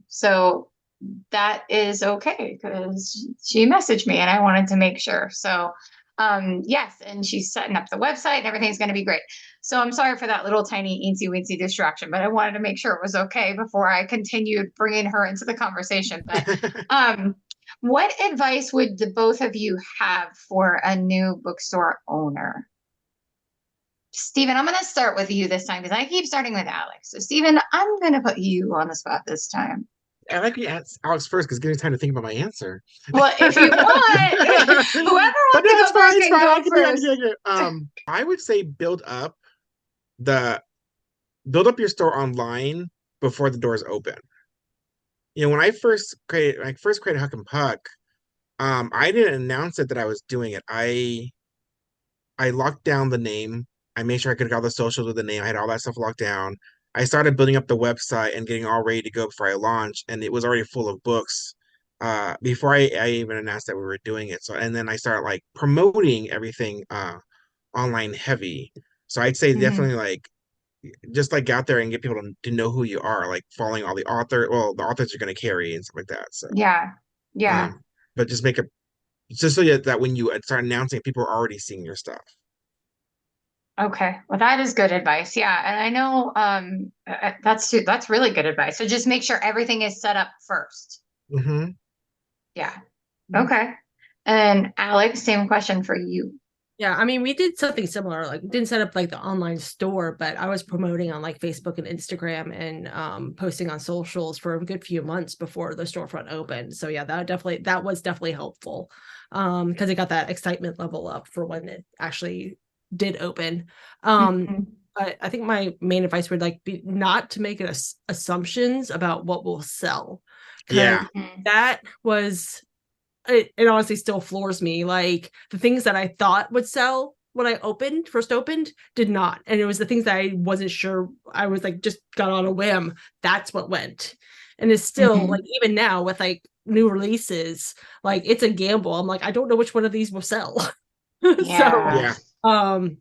Speaker 1: So that is okay because she messaged me and I wanted to make sure. So yes, and she's setting up the website and everything's going to be great. So I'm sorry for that little tiny eensy weensy distraction, but I wanted to make sure it was okay before I continued bringing her into the conversation. But what advice would the both of you have for a new bookstore owner? Stephen, I'm going to start with you this time because I keep starting with Alex. So Stephen, I'm going to put you on the spot this time.
Speaker 3: I like to ask Alex first because give me time to think about my answer.
Speaker 1: Well, if you want, whoever wants to go first can go first.
Speaker 3: I would say build up your store online before the doors open. You know, when I first created Huck and Puck, I didn't announce it that I was doing it. I locked down the name. I made sure I could get all the socials with the name. I had all that stuff locked down. I started building up the website and getting all ready to go before I launched, and it was already full of books before I even announced that we were doing it. So, and then I started like promoting everything online heavy. So I'd say definitely like just like out there and get people to know who you are, like following all the authors are going to carry and stuff like that. So
Speaker 1: yeah.
Speaker 3: But just make it just so that when you start announcing, people are already seeing your stuff.
Speaker 1: Okay, well, that is good advice. Yeah, and I know that's really good advice. So just make sure everything is set up first.
Speaker 3: Mm-hmm.
Speaker 1: Yeah. Okay. And Alex, same question for you.
Speaker 4: Yeah, I mean, we did something similar. Like, we didn't set up like the online store, but I was promoting on like Facebook and Instagram and posting on socials for a good few months before the storefront opened. So yeah, that was definitely helpful because it got that excitement level up for when it actually did open. But I think my main advice would like be not to make assumptions about what will sell.
Speaker 3: Yeah,
Speaker 4: that was. It honestly still floors me. Like the things that I thought would sell when I first opened did not. And it was the things that I wasn't sure. I was like, just got on a whim. That's what went. And it's still like, even now with like new releases, like it's a gamble. I'm like, I don't know which one of these will sell.
Speaker 1: Yeah.
Speaker 4: And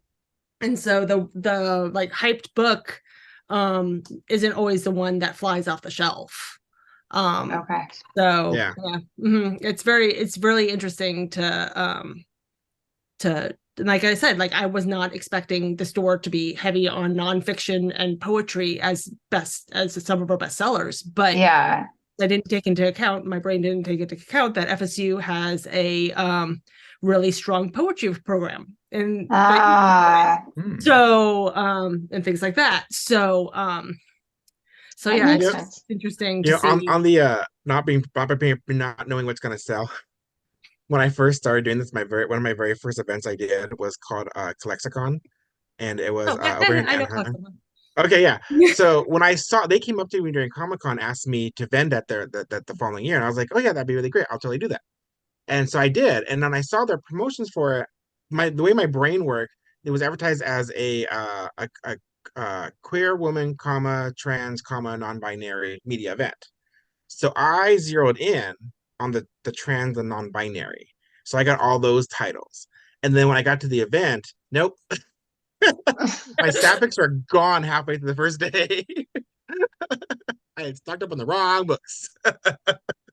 Speaker 4: so the like hyped book isn't always the one that flies off the shelf.
Speaker 1: Okay.
Speaker 4: So yeah. It's really interesting to like I said, like I was not expecting the store to be heavy on nonfiction and poetry as some of our bestsellers, but
Speaker 1: yeah,
Speaker 4: my brain didn't take into account that FSU has a really strong poetry program and and things like that. So yeah, it's just interesting to see.
Speaker 3: On the not knowing what's going to sell. When I first started doing this, one of my very first events I did was called Colexicon, and it was over in Anaheim. Okay, yeah. So when they came up to me during Comic-Con, asked me to vend at the following year, and I was like, oh yeah, that'd be really great. I'll totally do that. And so I did, and then I saw their promotions for it. The way my brain worked, it was advertised as a queer woman, trans, non-binary media event. So I zeroed in on the trans and non-binary. So I got all those titles. And then when I got to the event, nope. My Sapphics were gone halfway through the first day. I had stocked up on the wrong books.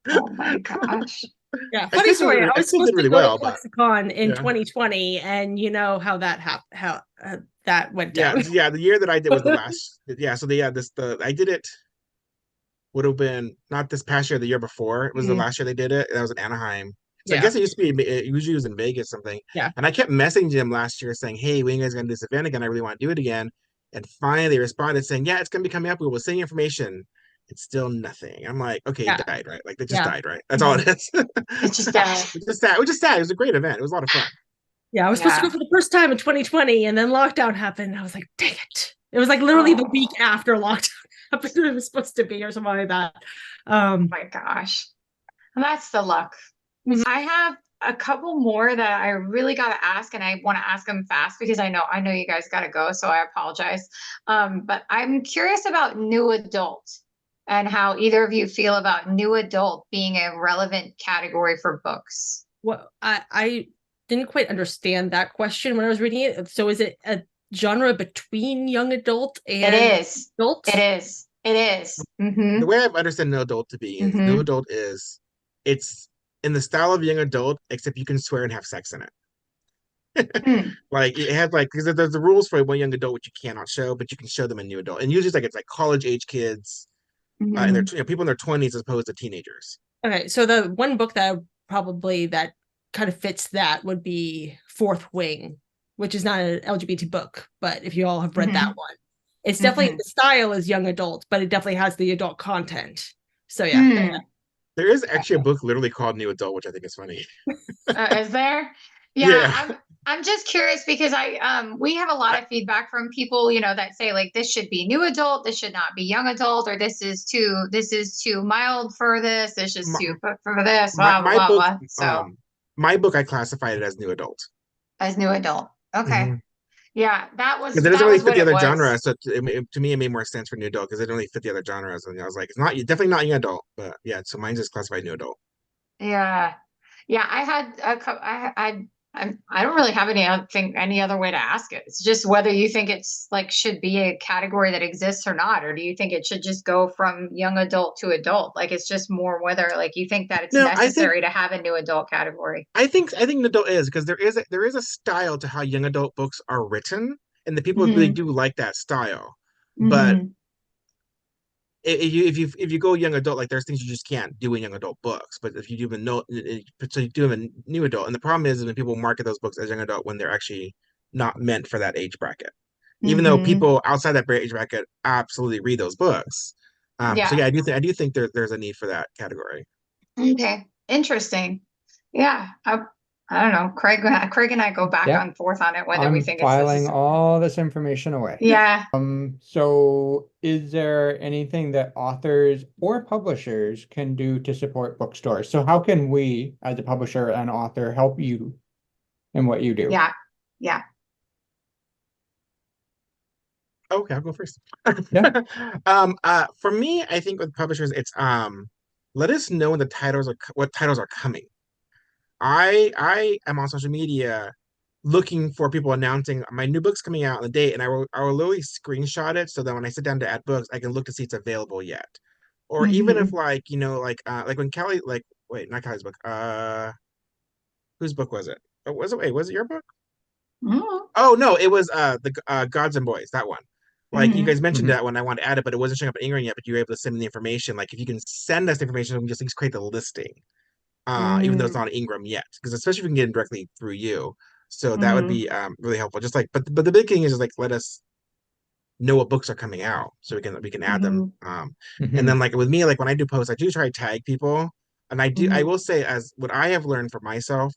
Speaker 1: Oh my gosh.
Speaker 4: Yeah, funny story. I was supposed to go to Lexicon in 2020, and you know how that how that went down.
Speaker 3: Yeah, the year that I did was the last. Yeah, so I did it. Would have been not this past year, the year before. It was the last year they did it. That was in Anaheim. So I guess it usually was in Vegas something.
Speaker 4: Yeah.
Speaker 3: And I kept messaging them last year saying, hey, when you guys gonna do this event again? I really want to do it again. And finally they responded saying, yeah, it's gonna be coming up. We will send you information. It's still nothing. I'm like, okay, it died, right? Like they just died, right? That's all it is.
Speaker 1: It's just died.
Speaker 3: Which is sad. It was a great event. It was a lot of fun.
Speaker 4: Yeah, I was supposed to go for the first time in 2020, and then lockdown happened. I was like, dang it. It was like literally the week after lockdown happened. It was supposed to be, or something like that.
Speaker 1: Oh my gosh. And that's the luck. I have a couple more that I really got to ask, and I want to ask them fast because I know you guys got to go, so I apologize. But I'm curious about new adult and how either of you feel about new adult being a relevant category for books.
Speaker 4: Well, I didn't quite understand that question when I was reading it. So is it a genre between young adult and adult?
Speaker 1: It is.
Speaker 3: The way I've understood new adult to be is new adult is it's in the style of young adult, except you can swear and have sex in it. Like it has like, because there's the rules for one young adult which you cannot show, but you can show them a new adult, and usually it's like college age kids, and they're people in their 20s as opposed to teenagers.
Speaker 4: Okay, so the one book that that kind of fits that would be Fourth Wing, which is not an LGBT book, but if you all have read that one, it's definitely the style is young adult, but it definitely has the adult content. So yeah.
Speaker 3: There is actually a book literally called New Adult, which I think is funny.
Speaker 1: Is there? Yeah. I'm just curious because we have a lot of feedback from people, that say like this should be new adult, this should not be young adult, or this is too mild for this. This is too for this. Blah, blah, blah. So
Speaker 3: my book, I classified it as new adult.
Speaker 1: As new adult. Okay. Yeah, that was.
Speaker 3: Because it doesn't really fit the other genre, so to me, it made more sense for new adult because it didn't really fit the other genres, and I was like, it's not definitely not young adult, but yeah, so mine's just classified new adult.
Speaker 1: Yeah, I had I don't really have any other way to ask it. It's just whether you think it's like should be a category that exists or not, or do you think it should just go from young adult to adult? Like it's just more whether like you think that it's necessary to have a new adult category.
Speaker 3: I think new adult is because there is a style to how young adult books are written, and the people really do like that style. But if you go young adult, like there's things you just can't do in young adult books. But if you do a new adult, and the problem is when people market those books as young adult when they're actually not meant for that age bracket, even though people outside that age bracket absolutely read those books. So yeah, I do think there's a need for that category.
Speaker 1: Okay, interesting. Yeah, I don't know. Craig and I go back and forth on it whether we think
Speaker 2: filing all this information away.
Speaker 1: Yeah.
Speaker 2: So is there anything that authors or publishers can do to support bookstores? So how can we, as a publisher and author, help you in what you do?
Speaker 1: Yeah.
Speaker 3: Okay, I'll go first.
Speaker 2: Yeah.
Speaker 3: For me, I think with publishers, it's let us know when what titles are coming. I am on social media looking for people announcing my new book's coming out on the date, and I will literally screenshot it so that when I sit down to add books, I can look to see it's available yet. Or even if like when Cali, wait, not Cali's book, whose book was it? Oh, was it your book? Oh no, it was the Gods and Boys, that one. Like you guys mentioned that when I wanted to add it, but it wasn't showing up in England yet, but you were able to send me the information. Like if you can send us the information, we can just create the listing. Even though it's not Ingram yet, because especially if we can get it directly through you, so that would be really helpful. Just like, but the big thing is just like let us know what books are coming out, so we can add them. And then like with me, like when I do posts, I do try to tag people, and I will say as what I have learned for myself,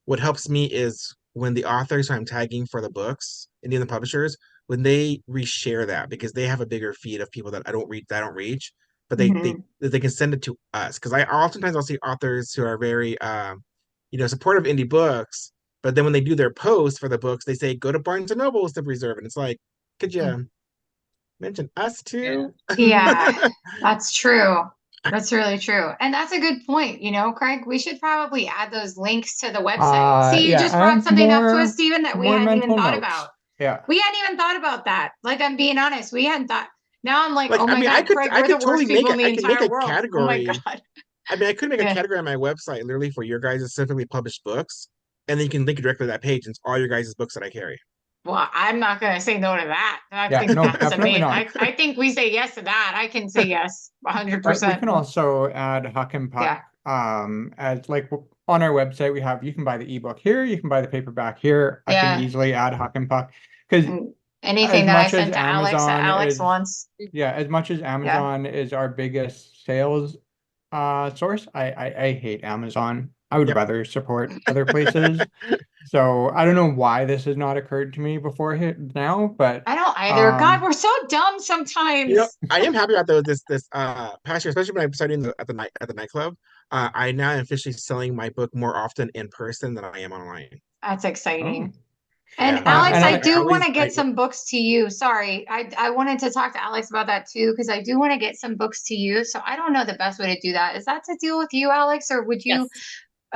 Speaker 3: what helps me is when the authors who I'm tagging for the books and even the publishers, when they reshare that because they have a bigger feed of people that I don't reach. But they can send it to us because I'll see authors who are very supportive of indie books, but then when they do their posts for the books, they say go to Barnes and Nobles to reserve, and it's like, could you mention us too?
Speaker 1: Yeah, that's true. That's really true, and that's a good point. Craig, we should probably add those links to the website. See, you just brought something up to us, Stephen, that we hadn't even thought about.
Speaker 2: Yeah,
Speaker 1: we hadn't even thought about that. Like I'm being honest, we hadn't thought. Now I'm like, oh my God, Craig, we're the worst people in the entire world. Oh my God.
Speaker 3: I mean, I could make a category on my website literally for your guys' specifically published books, and then you can link it directly to that page, and it's all your guys' books that I carry.
Speaker 1: Well, I'm not going to say no to that.
Speaker 2: Definitely not.
Speaker 1: I think we say yes to that. I can say yes, 100%.
Speaker 2: We can also add Huck and Puck. As like on our website, you can buy the ebook here, you can buy the paperback here. I can easily add Huck and Puck because
Speaker 1: anything that I sent to Alex wants.
Speaker 2: Yeah, as much as Amazon is our biggest sales source, I hate Amazon. I would rather support other places. So I don't know why this has not occurred to me before here now, but
Speaker 1: I don't either. God, we're so dumb sometimes.
Speaker 3: You know, I am happy about this past year, especially when I started at the nightclub. I now am officially selling my book more often in person than I am online.
Speaker 1: That's exciting.
Speaker 2: Oh.
Speaker 1: And
Speaker 3: Yeah,
Speaker 1: Alex,
Speaker 2: and
Speaker 1: I
Speaker 2: I
Speaker 1: do want
Speaker 3: always
Speaker 1: to get some books to you. Sorry, I wanted to talk to Alex about that too, because I do want to get some books to you. So I don't know the best way to do that. Is that to deal with you, Alex, or would you?
Speaker 4: Yes,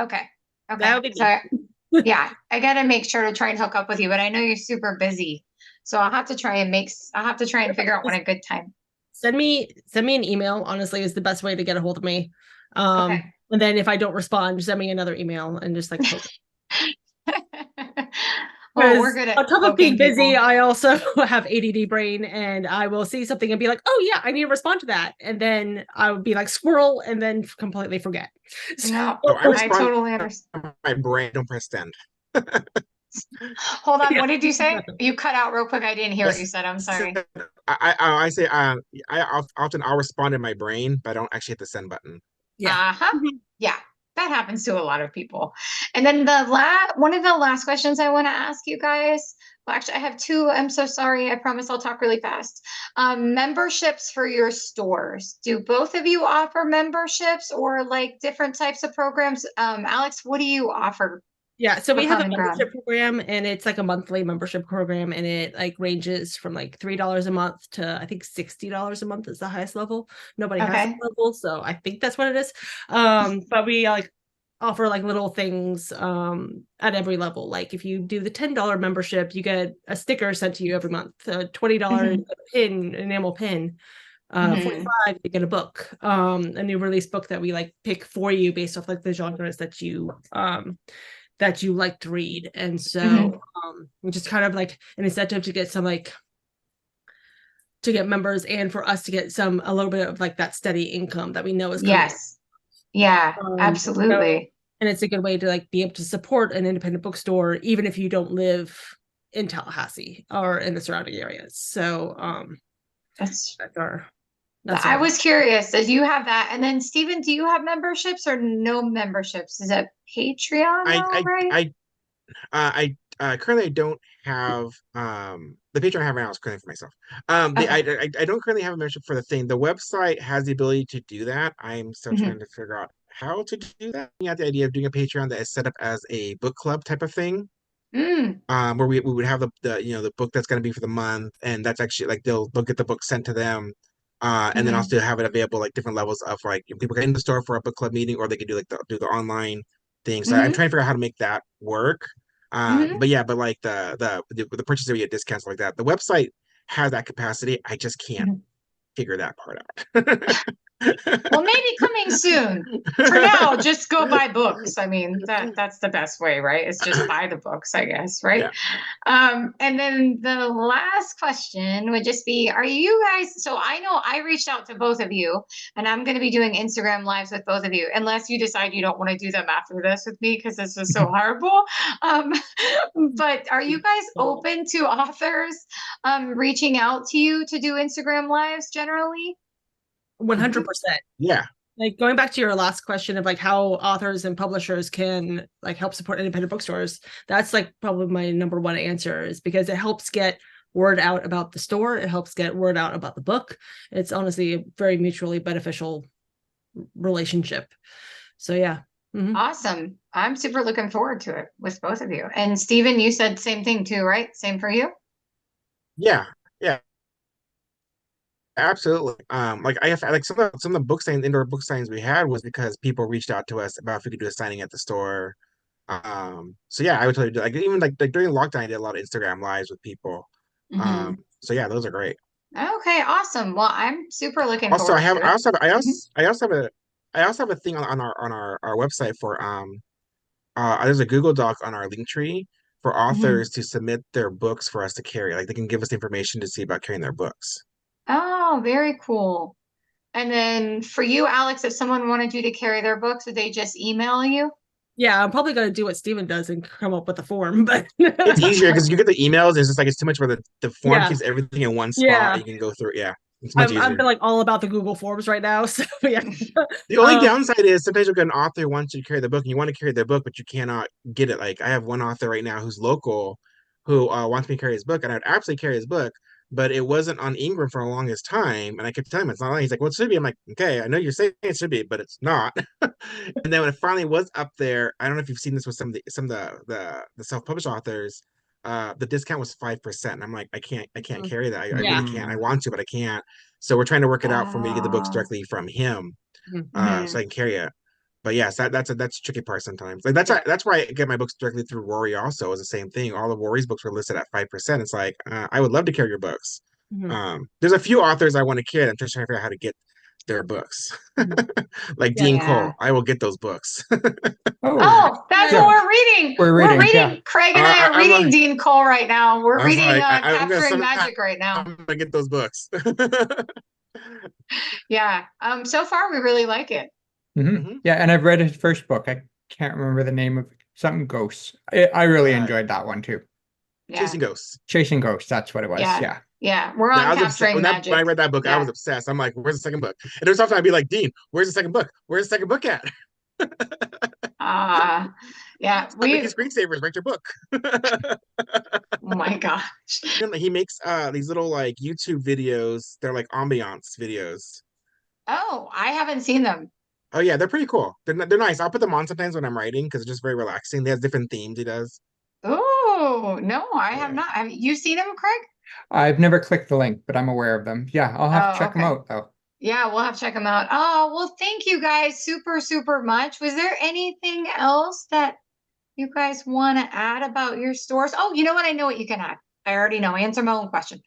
Speaker 1: Okay.
Speaker 4: that
Speaker 1: Okay.
Speaker 4: would be
Speaker 1: So
Speaker 4: me.
Speaker 1: yeah, I got to make sure to try and hook up with you, but I know you're super busy. So I'll have to try and figure out when a good time.
Speaker 4: Send me an email, honestly, is the best way to get a hold of me.
Speaker 1: Okay.
Speaker 4: And then if I don't respond, just send me another email and just like poke.
Speaker 1: Well, we're
Speaker 4: Because
Speaker 1: good
Speaker 4: on
Speaker 1: at
Speaker 4: top of being
Speaker 1: poking
Speaker 4: busy,
Speaker 1: people.
Speaker 4: I also have ADD brain, and I will see something and be like, "Oh yeah, I need to respond to that," and then I would be like squirrel, and then completely forget.
Speaker 1: No,
Speaker 3: Oh, I
Speaker 1: I
Speaker 3: respond
Speaker 1: totally understand.
Speaker 3: my brain, don't press send.
Speaker 1: Hold on,
Speaker 4: Yeah.
Speaker 1: what did you say? You cut out real quick. I didn't hear what you said. I'm sorry.
Speaker 3: I say I'll respond in my brain, but I don't actually hit the send button.
Speaker 4: Yeah.
Speaker 1: Uh-huh. Yeah, that happens to a lot of people. And then one of the last questions I want to ask you guys. Well, actually, I have two. I'm so sorry. I promise I'll talk really fast. Memberships for your stores. Do both of you offer memberships or like different types of programs? Alex, what do you offer
Speaker 4: Yeah, so
Speaker 1: for
Speaker 4: we have a
Speaker 1: Common Ground?
Speaker 4: membership program, and it's like a monthly membership program, and it like ranges from like $3 a month to I think $60 a month is the highest level. Nobody has that
Speaker 1: Okay.
Speaker 4: level, so I think that's what it is. But we like offer like little things at every level. Like if you do the $10 membership, you get a sticker sent to you every month. $20 pin, enamel pin. 45 you get a book, a new release book that we like pick for you based off like the genres that you like to read. And so just kind of like an incentive to get some like to get members, and for us to get a little bit of like that steady income that we know is coming.
Speaker 1: Yes. Yeah, absolutely.
Speaker 4: And it's a good way to like be able to support an independent bookstore even if you don't live in Tallahassee or in the surrounding areas. So
Speaker 1: That's
Speaker 4: our
Speaker 1: I was curious. Did you have that? And then Stephen, do you have memberships or no memberships? Is it Patreon now, right?
Speaker 3: I currently don't have the Patreon I have right now is currently for myself. I don't currently have a membership for the thing. The website has the ability to do that. I'm still trying to figure out how to do that. I got the idea of doing a Patreon that is set up as a book club type of thing. Where we would have the book that's going to be for the month, and that's actually like they'll get the book sent to them. And then also have it available like different levels of like people get in the store for a book club meeting, or they can do like do the online thing. So I'm trying to figure out how to make that work. But yeah, but like the purchase area discounts like that. The website has that capacity. I just can't figure that part out.
Speaker 1: Well, maybe coming soon. For now, just go buy books. I mean, that's the best way, right? It's just buy the books, I guess, right? Yeah. And then the last question would just be, are you guys, so I know I reached out to both of you, and I'm going to be doing Instagram lives with both of you, unless you decide you don't want to do them after this with me, because this was so horrible. But are you guys open to authors reaching out to you to do Instagram lives generally?
Speaker 4: 100%.
Speaker 3: Yeah.
Speaker 4: Like going back to your last question of like how authors and publishers can like help support independent bookstores, that's like probably my number one answer, is because it helps get word out about the store. It helps get word out about the book. It's honestly a very mutually beneficial relationship. So yeah.
Speaker 1: Awesome. I'm super looking forward to it with both of you. And Stephen, you said same thing too, right? Same for you?
Speaker 3: Yeah. Absolutely. Like I have like some of the book signs, indoor book signs we had was because people reached out to us about if we could do a signing at the store. So yeah, I would totally do like even like during lockdown, I did a lot of Instagram lives with people. So yeah, those are great.
Speaker 1: Okay, awesome. Well, I'm super looking
Speaker 3: Also,
Speaker 1: forward to it.
Speaker 3: I also have a thing on our website for there's a Google Doc on our link tree for authors to submit their books for us to carry. Like they can give us information to see about carrying their books.
Speaker 1: Oh, very cool. And then for you, Alex, if someone wanted you to carry their books, would they just email you?
Speaker 4: Yeah, I'm probably going to do what Steven does and come up with a form, but
Speaker 3: it's easier because you get the emails. It's just like it's too much where the form keeps everything in one spot.
Speaker 4: Yeah.
Speaker 3: You can go through. Yeah. It's much easier.
Speaker 4: I've been like all about the Google Forms right now. So yeah.
Speaker 3: The only downside is sometimes you'll get an author who wants you to carry the book and you want to carry their book, but you cannot get it. Like I have one author right now who's local who wants me to carry his book, and I'd absolutely carry his book, but it wasn't on Ingram for the longest time. And I kept telling him it's not on. He's like, well, it should be. I'm like, okay, I know you're saying it should be, but it's not. And then when it finally was up there, I don't know if you've seen this with some of the self-published authors. The discount was 5%. And I'm like, I can't carry that. I really can't. I want to, but I can't. So we're trying to work it out for me to get the books directly from him, so I can carry it. But yes, that's a tricky part sometimes. Like that's why I get my books directly through Rory. Also, is the same thing. All of Rory's books were listed at 5%. It's like I would love to carry your books. There's a few authors I want to carry. I'm just trying to figure out how to get their books. Like Dean Cole, I will get those books.
Speaker 1: Oh, that's what we're reading.
Speaker 2: We're reading.
Speaker 1: Craig and I are reading Dean Cole right now. We're reading Capturing Magic right now.
Speaker 3: I'm gonna get those books.
Speaker 1: Yeah. So far we really like it.
Speaker 2: Yeah, and I've read his first book. I can't remember the name of it. Something Ghosts. I really enjoyed that one too.
Speaker 1: Yeah.
Speaker 3: Chasing Ghosts.
Speaker 2: Chasing Ghosts. That's what it was. Yeah.
Speaker 1: We're on Capturing Magic.
Speaker 3: When I read that book, I was obsessed. I'm like, where's the second book? And there's often I'd be like, Dean, where's the second book? Where's the second book at?
Speaker 1: Yeah.
Speaker 3: We screensavers, write your book.
Speaker 1: Oh my gosh.
Speaker 3: He makes these little like YouTube videos. They're like ambiance videos.
Speaker 1: Oh, I haven't seen them.
Speaker 3: Oh yeah, they're pretty cool. They're nice. I'll put them on sometimes when I'm writing because it's just very relaxing. They have different themes he does.
Speaker 1: Oh, no, I have not. Have you seen them, Craig?
Speaker 2: I've never clicked the link, but I'm aware of them. Yeah, I'll have to check them out though.
Speaker 1: Yeah, we'll have to check them out. Oh, well, thank you guys super, super much. Was there anything else that you guys want to add about your stores? Oh, you know what? I know what you can add. I already know. Answer my own question.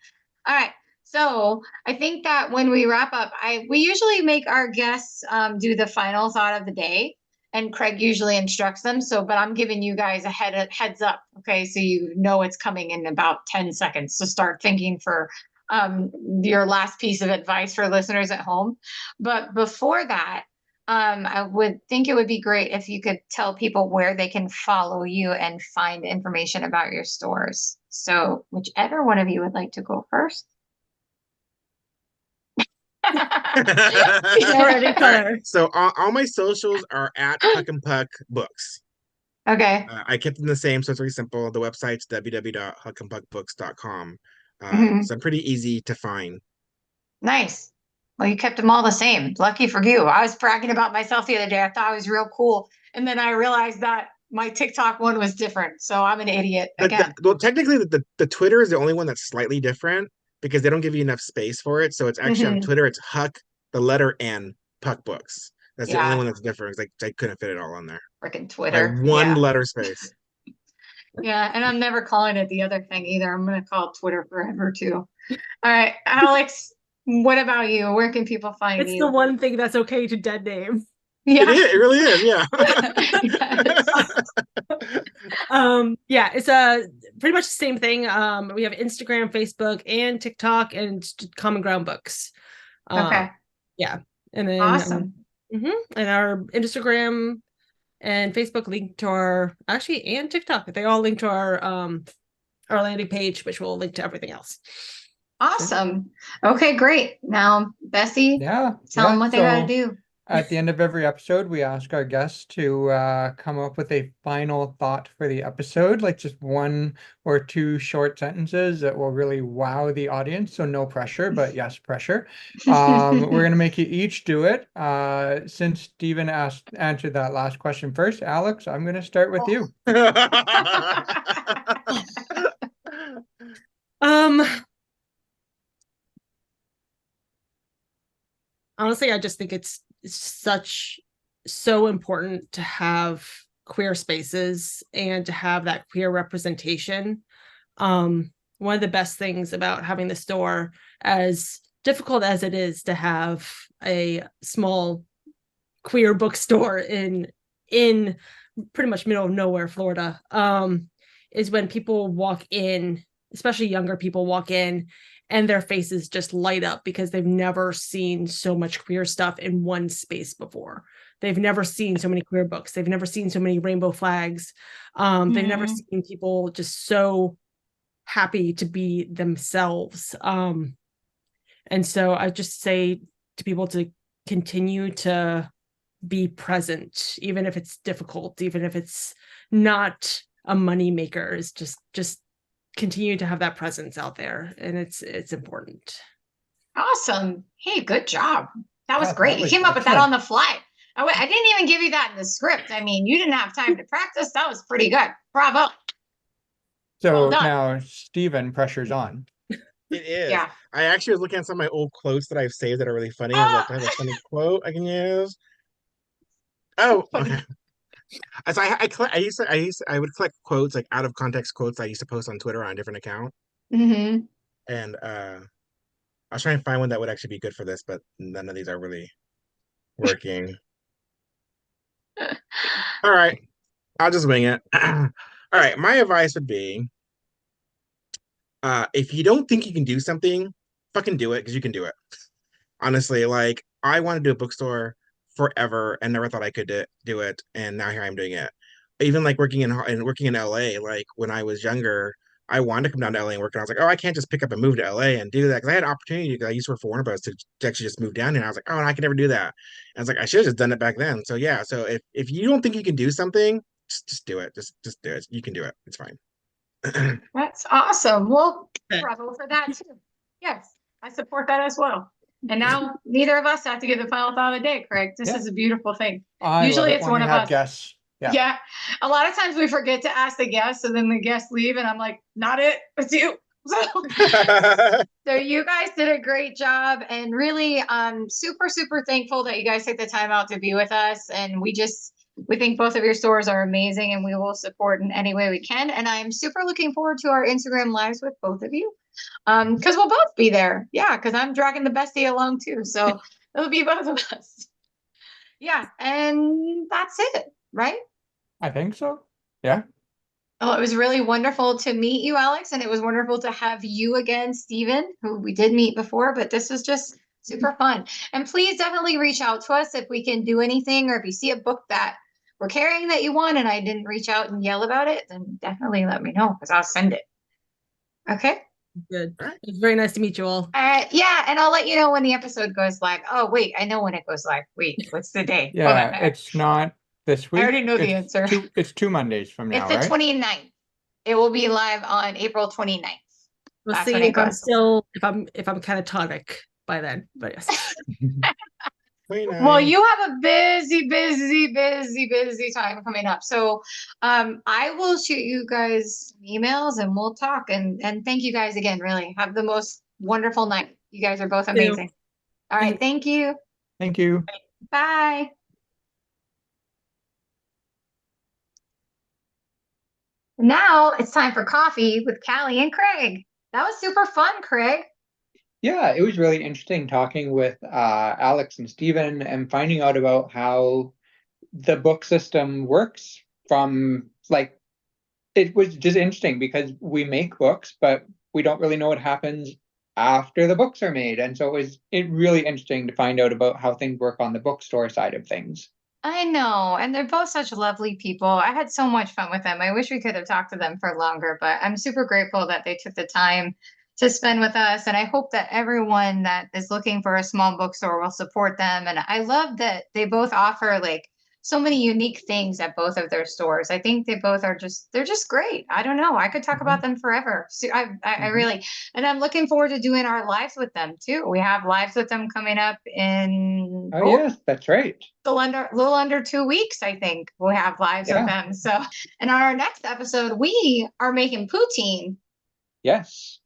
Speaker 1: All right. So I think that when we wrap up, we usually make our guests do the final thought of the day, and Craig usually instructs them. But I'm giving you guys a heads up, okay? So you know it's coming in about 10 seconds. So start thinking for your last piece of advice for listeners at home. But before that, I would think it would be great if you could tell people where they can follow you and find information about your stores. So whichever one of you would like to go first.
Speaker 3: So all my socials are at Huck and Puck Books.
Speaker 1: Okay.
Speaker 3: I kept them the same, so it's really simple. The website's www.huckandpuckbooks.com. So I'm pretty easy to find.
Speaker 1: Nice. Well, you kept them all the same. Lucky for you. I was bragging about myself the other day. I thought I was real cool, and then I realized that my TikTok one was different. So I'm an idiot again.
Speaker 3: Well, technically, the Twitter is the only one that's slightly different, because they don't give you enough space for it. So it's actually on Twitter, it's Huck, the letter N, Puck Books. That's the only one that's different. Like I couldn't fit it all on there.
Speaker 1: Freaking Twitter.
Speaker 3: Like one letter space.
Speaker 1: Yeah, and I'm never calling it the other thing either. I'm going to call it Twitter forever too. All right, Alex, what about you? Where can people find you?
Speaker 4: It's the one thing that's okay to dead name.
Speaker 1: Yeah.
Speaker 3: It really is, yeah.
Speaker 4: Yeah, it's pretty much the same thing. We have Instagram, Facebook, and TikTok, and Common Ground Books.
Speaker 1: Okay.
Speaker 4: Yeah, and then
Speaker 1: awesome.
Speaker 4: And our Instagram and Facebook link to our and TikTok. They all link to our landing page, which will link to everything else.
Speaker 1: Awesome. Okay, great. Now, Bessie, tell them what they got to do.
Speaker 2: At the end of every episode, we ask our guests to come up with a final thought for the episode, like just 1 or 2 short sentences that will really wow the audience. So no pressure, but yes, pressure. We're going to make you each do it. Since Stephen answered that last question first, Alex, I'm going to start with you.
Speaker 4: Honestly, I just think it's so important to have queer spaces and to have that queer representation. One of the best things about having the store, as difficult as it is to have a small queer bookstore in pretty much middle of nowhere, Florida, is when people walk in, especially younger people walk in, and their faces just light up because they've never seen so much queer stuff in one space before. They've never seen so many queer books. They've never seen so many rainbow flags. They've never seen people just so happy to be themselves. And And so I just say to people to continue to be present, even if it's difficult, even if it's not a money maker, is just continue to have that presence out there, and it's important.
Speaker 1: Awesome. Hey, good job. That was
Speaker 2: That
Speaker 1: great. You
Speaker 2: was
Speaker 1: came up with that
Speaker 2: excellent.
Speaker 1: on the fly. I didn't even give you that in the script. I mean, you didn't have time to practice. That was pretty good. Bravo.
Speaker 2: So
Speaker 1: Well done.
Speaker 2: now, Stephen, pressure's on.
Speaker 3: It is.
Speaker 1: Yeah.
Speaker 3: I actually was looking at some of my old quotes that I've saved that are really funny. I was like, I have a funny quote I can use. Oh, okay. So I would collect quotes, like out of context quotes I used to post on Twitter on a different account.
Speaker 1: Mm-hmm.
Speaker 3: And I was trying to find one that would actually be good for this, but none of these are really working. All right. I'll just wing it. All right. My advice would be if you don't think you can do something, fucking do it because you can do it. Honestly, like I wanted to do a bookstore forever and never thought I could do it, and now here I'm doing it. Even like working in LA, like when I was younger, I wanted to come down to LA and work, and I was like, oh, I can't just pick up and move to LA and do that because I had an opportunity because I used to work for Warner Bros. To actually just move down here. And I was like, oh, and I could never do that. And I was like, I should have just done it back then. So yeah, so if you don't think you can do something, just do it. Just do it. You can do it. It's fine.
Speaker 1: That's awesome. Well,
Speaker 4: Okay.
Speaker 1: bravo for that too. Yes, I support that as well. And now neither of us have to give the final thought of the day, Craig. This
Speaker 2: Yeah.
Speaker 1: is a beautiful thing.
Speaker 2: I
Speaker 1: Usually
Speaker 2: love it
Speaker 1: it's
Speaker 2: when
Speaker 1: one
Speaker 2: we
Speaker 1: of
Speaker 2: have
Speaker 1: us.
Speaker 2: guests. Yeah.
Speaker 1: Yeah. A lot of times we forget to ask the guests, and then the guests leave, and I'm like, not it, it's you. So you guys did a great job, and really super, super thankful that you guys took the time out to be with us. And we think both of your stores are amazing, and we will support in any way we can. And I'm super looking forward to our Instagram lives with both of you. Because we'll both be there. Yeah, because I'm dragging the bestie along too. So it'll be both of us. Yeah, and that's it, right?
Speaker 2: I think so. Yeah.
Speaker 1: Oh, it was really wonderful to meet you, Alex, and it was wonderful to have you again, Stephen, who we did meet before, but this was just super fun. And please definitely reach out to us if we can do anything, or if you see a book that we're carrying that you want and I didn't reach out and yell about it, then definitely let me know because I'll send it. Okay?
Speaker 4: Good. It's very nice to meet you all.
Speaker 1: Yeah, and I'll let you know when the episode goes live. Oh, wait, I know when it goes live. Wait, what's the day? Hold on.
Speaker 2: Yeah, it's not this week.
Speaker 1: I already know the answer.
Speaker 2: It's 2 Mondays from now,
Speaker 1: It's the
Speaker 2: right?
Speaker 1: 29th. It will be live on April 29th.
Speaker 4: We'll
Speaker 1: That's
Speaker 4: see
Speaker 1: when it
Speaker 4: if I'm
Speaker 1: goes.
Speaker 4: still if I'm catatonic by then. But yes.
Speaker 1: Well, you have a busy, busy, busy, busy time coming up. So I will shoot you guys emails and we'll talk. And thank you guys again, really. Have the most wonderful night. You guys are both amazing. All right, thank you.
Speaker 2: Thank you.
Speaker 1: Bye. Now it's time for coffee with Cali and Craig. That was super fun, Craig.
Speaker 2: Yeah, it was really interesting talking with Alex and Stephen and finding out about how the book system works from like it was just interesting because we make books, but we don't really know what happens after the books are made. And so it was really interesting to find out about how things work on the bookstore side of things.
Speaker 1: I know, and they're both such lovely people. I had so much fun with them. I wish we could have talked to them for longer, but I'm super grateful that they took the time to spend with us. And I hope that everyone that is looking for a small bookstore will support them. And I love that they both offer like so many unique things at both of their stores. I think they both are they're just great. I don't know. I could talk about them forever. So I really, and I'm looking forward to doing our lives with them too. We have lives with them coming up in
Speaker 2: yes, that's right.
Speaker 1: a little under 2 weeks, I think we'll have lives with them. So, and on our next episode, we are making poutine.
Speaker 2: Yes.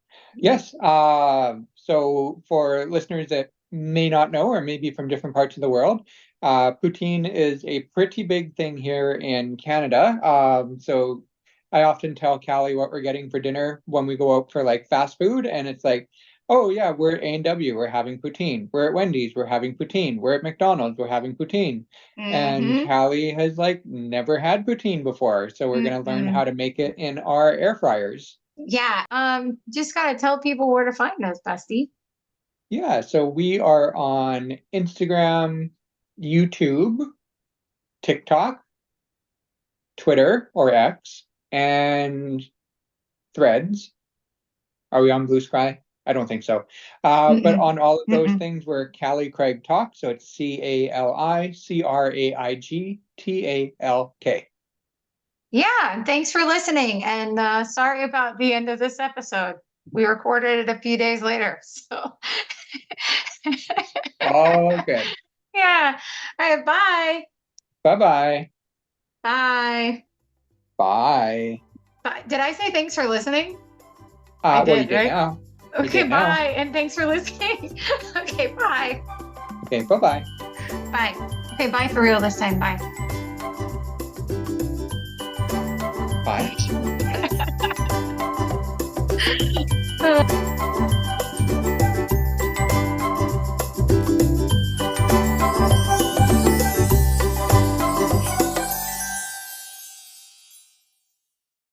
Speaker 2: So for listeners that may not know, or maybe from different parts of the world, poutine is a pretty big thing here in Canada. So I often tell Callie what we're getting for dinner when we go out for like fast food, and it's like, oh yeah, we're at A&W, we're having poutine. We're at Wendy's, we're having poutine. We're at McDonald's, we're having poutine. And Callie has like never had poutine before, so we're gonna learn how to make it in our air fryers.
Speaker 1: Yeah. Just gotta tell people where to find us, bestie.
Speaker 2: Yeah, so we are on Instagram, YouTube, TikTok, Twitter or X, and Threads. Are we on Blue Sky? I don't think so. But
Speaker 1: Mm-mm.
Speaker 2: on all of those
Speaker 1: Mm-mm.
Speaker 2: things, we're Cali Craig Talk. So it's CaliCraigTalk.
Speaker 1: Yeah, and thanks for listening. And sorry about the end of this episode. We recorded it a few days later. So
Speaker 2: All good.
Speaker 1: yeah. All right, bye.
Speaker 2: Bye-bye.
Speaker 1: Bye.
Speaker 2: Bye.
Speaker 1: Bye. Did I say thanks for listening?
Speaker 2: Well, you
Speaker 1: did,
Speaker 2: did
Speaker 1: right?
Speaker 2: now. You
Speaker 1: Okay,
Speaker 2: did now.
Speaker 1: bye. And thanks for listening. Okay, bye.
Speaker 2: Okay, bye-bye.
Speaker 1: Bye. Okay, bye for real this time. Bye.
Speaker 2: Bye.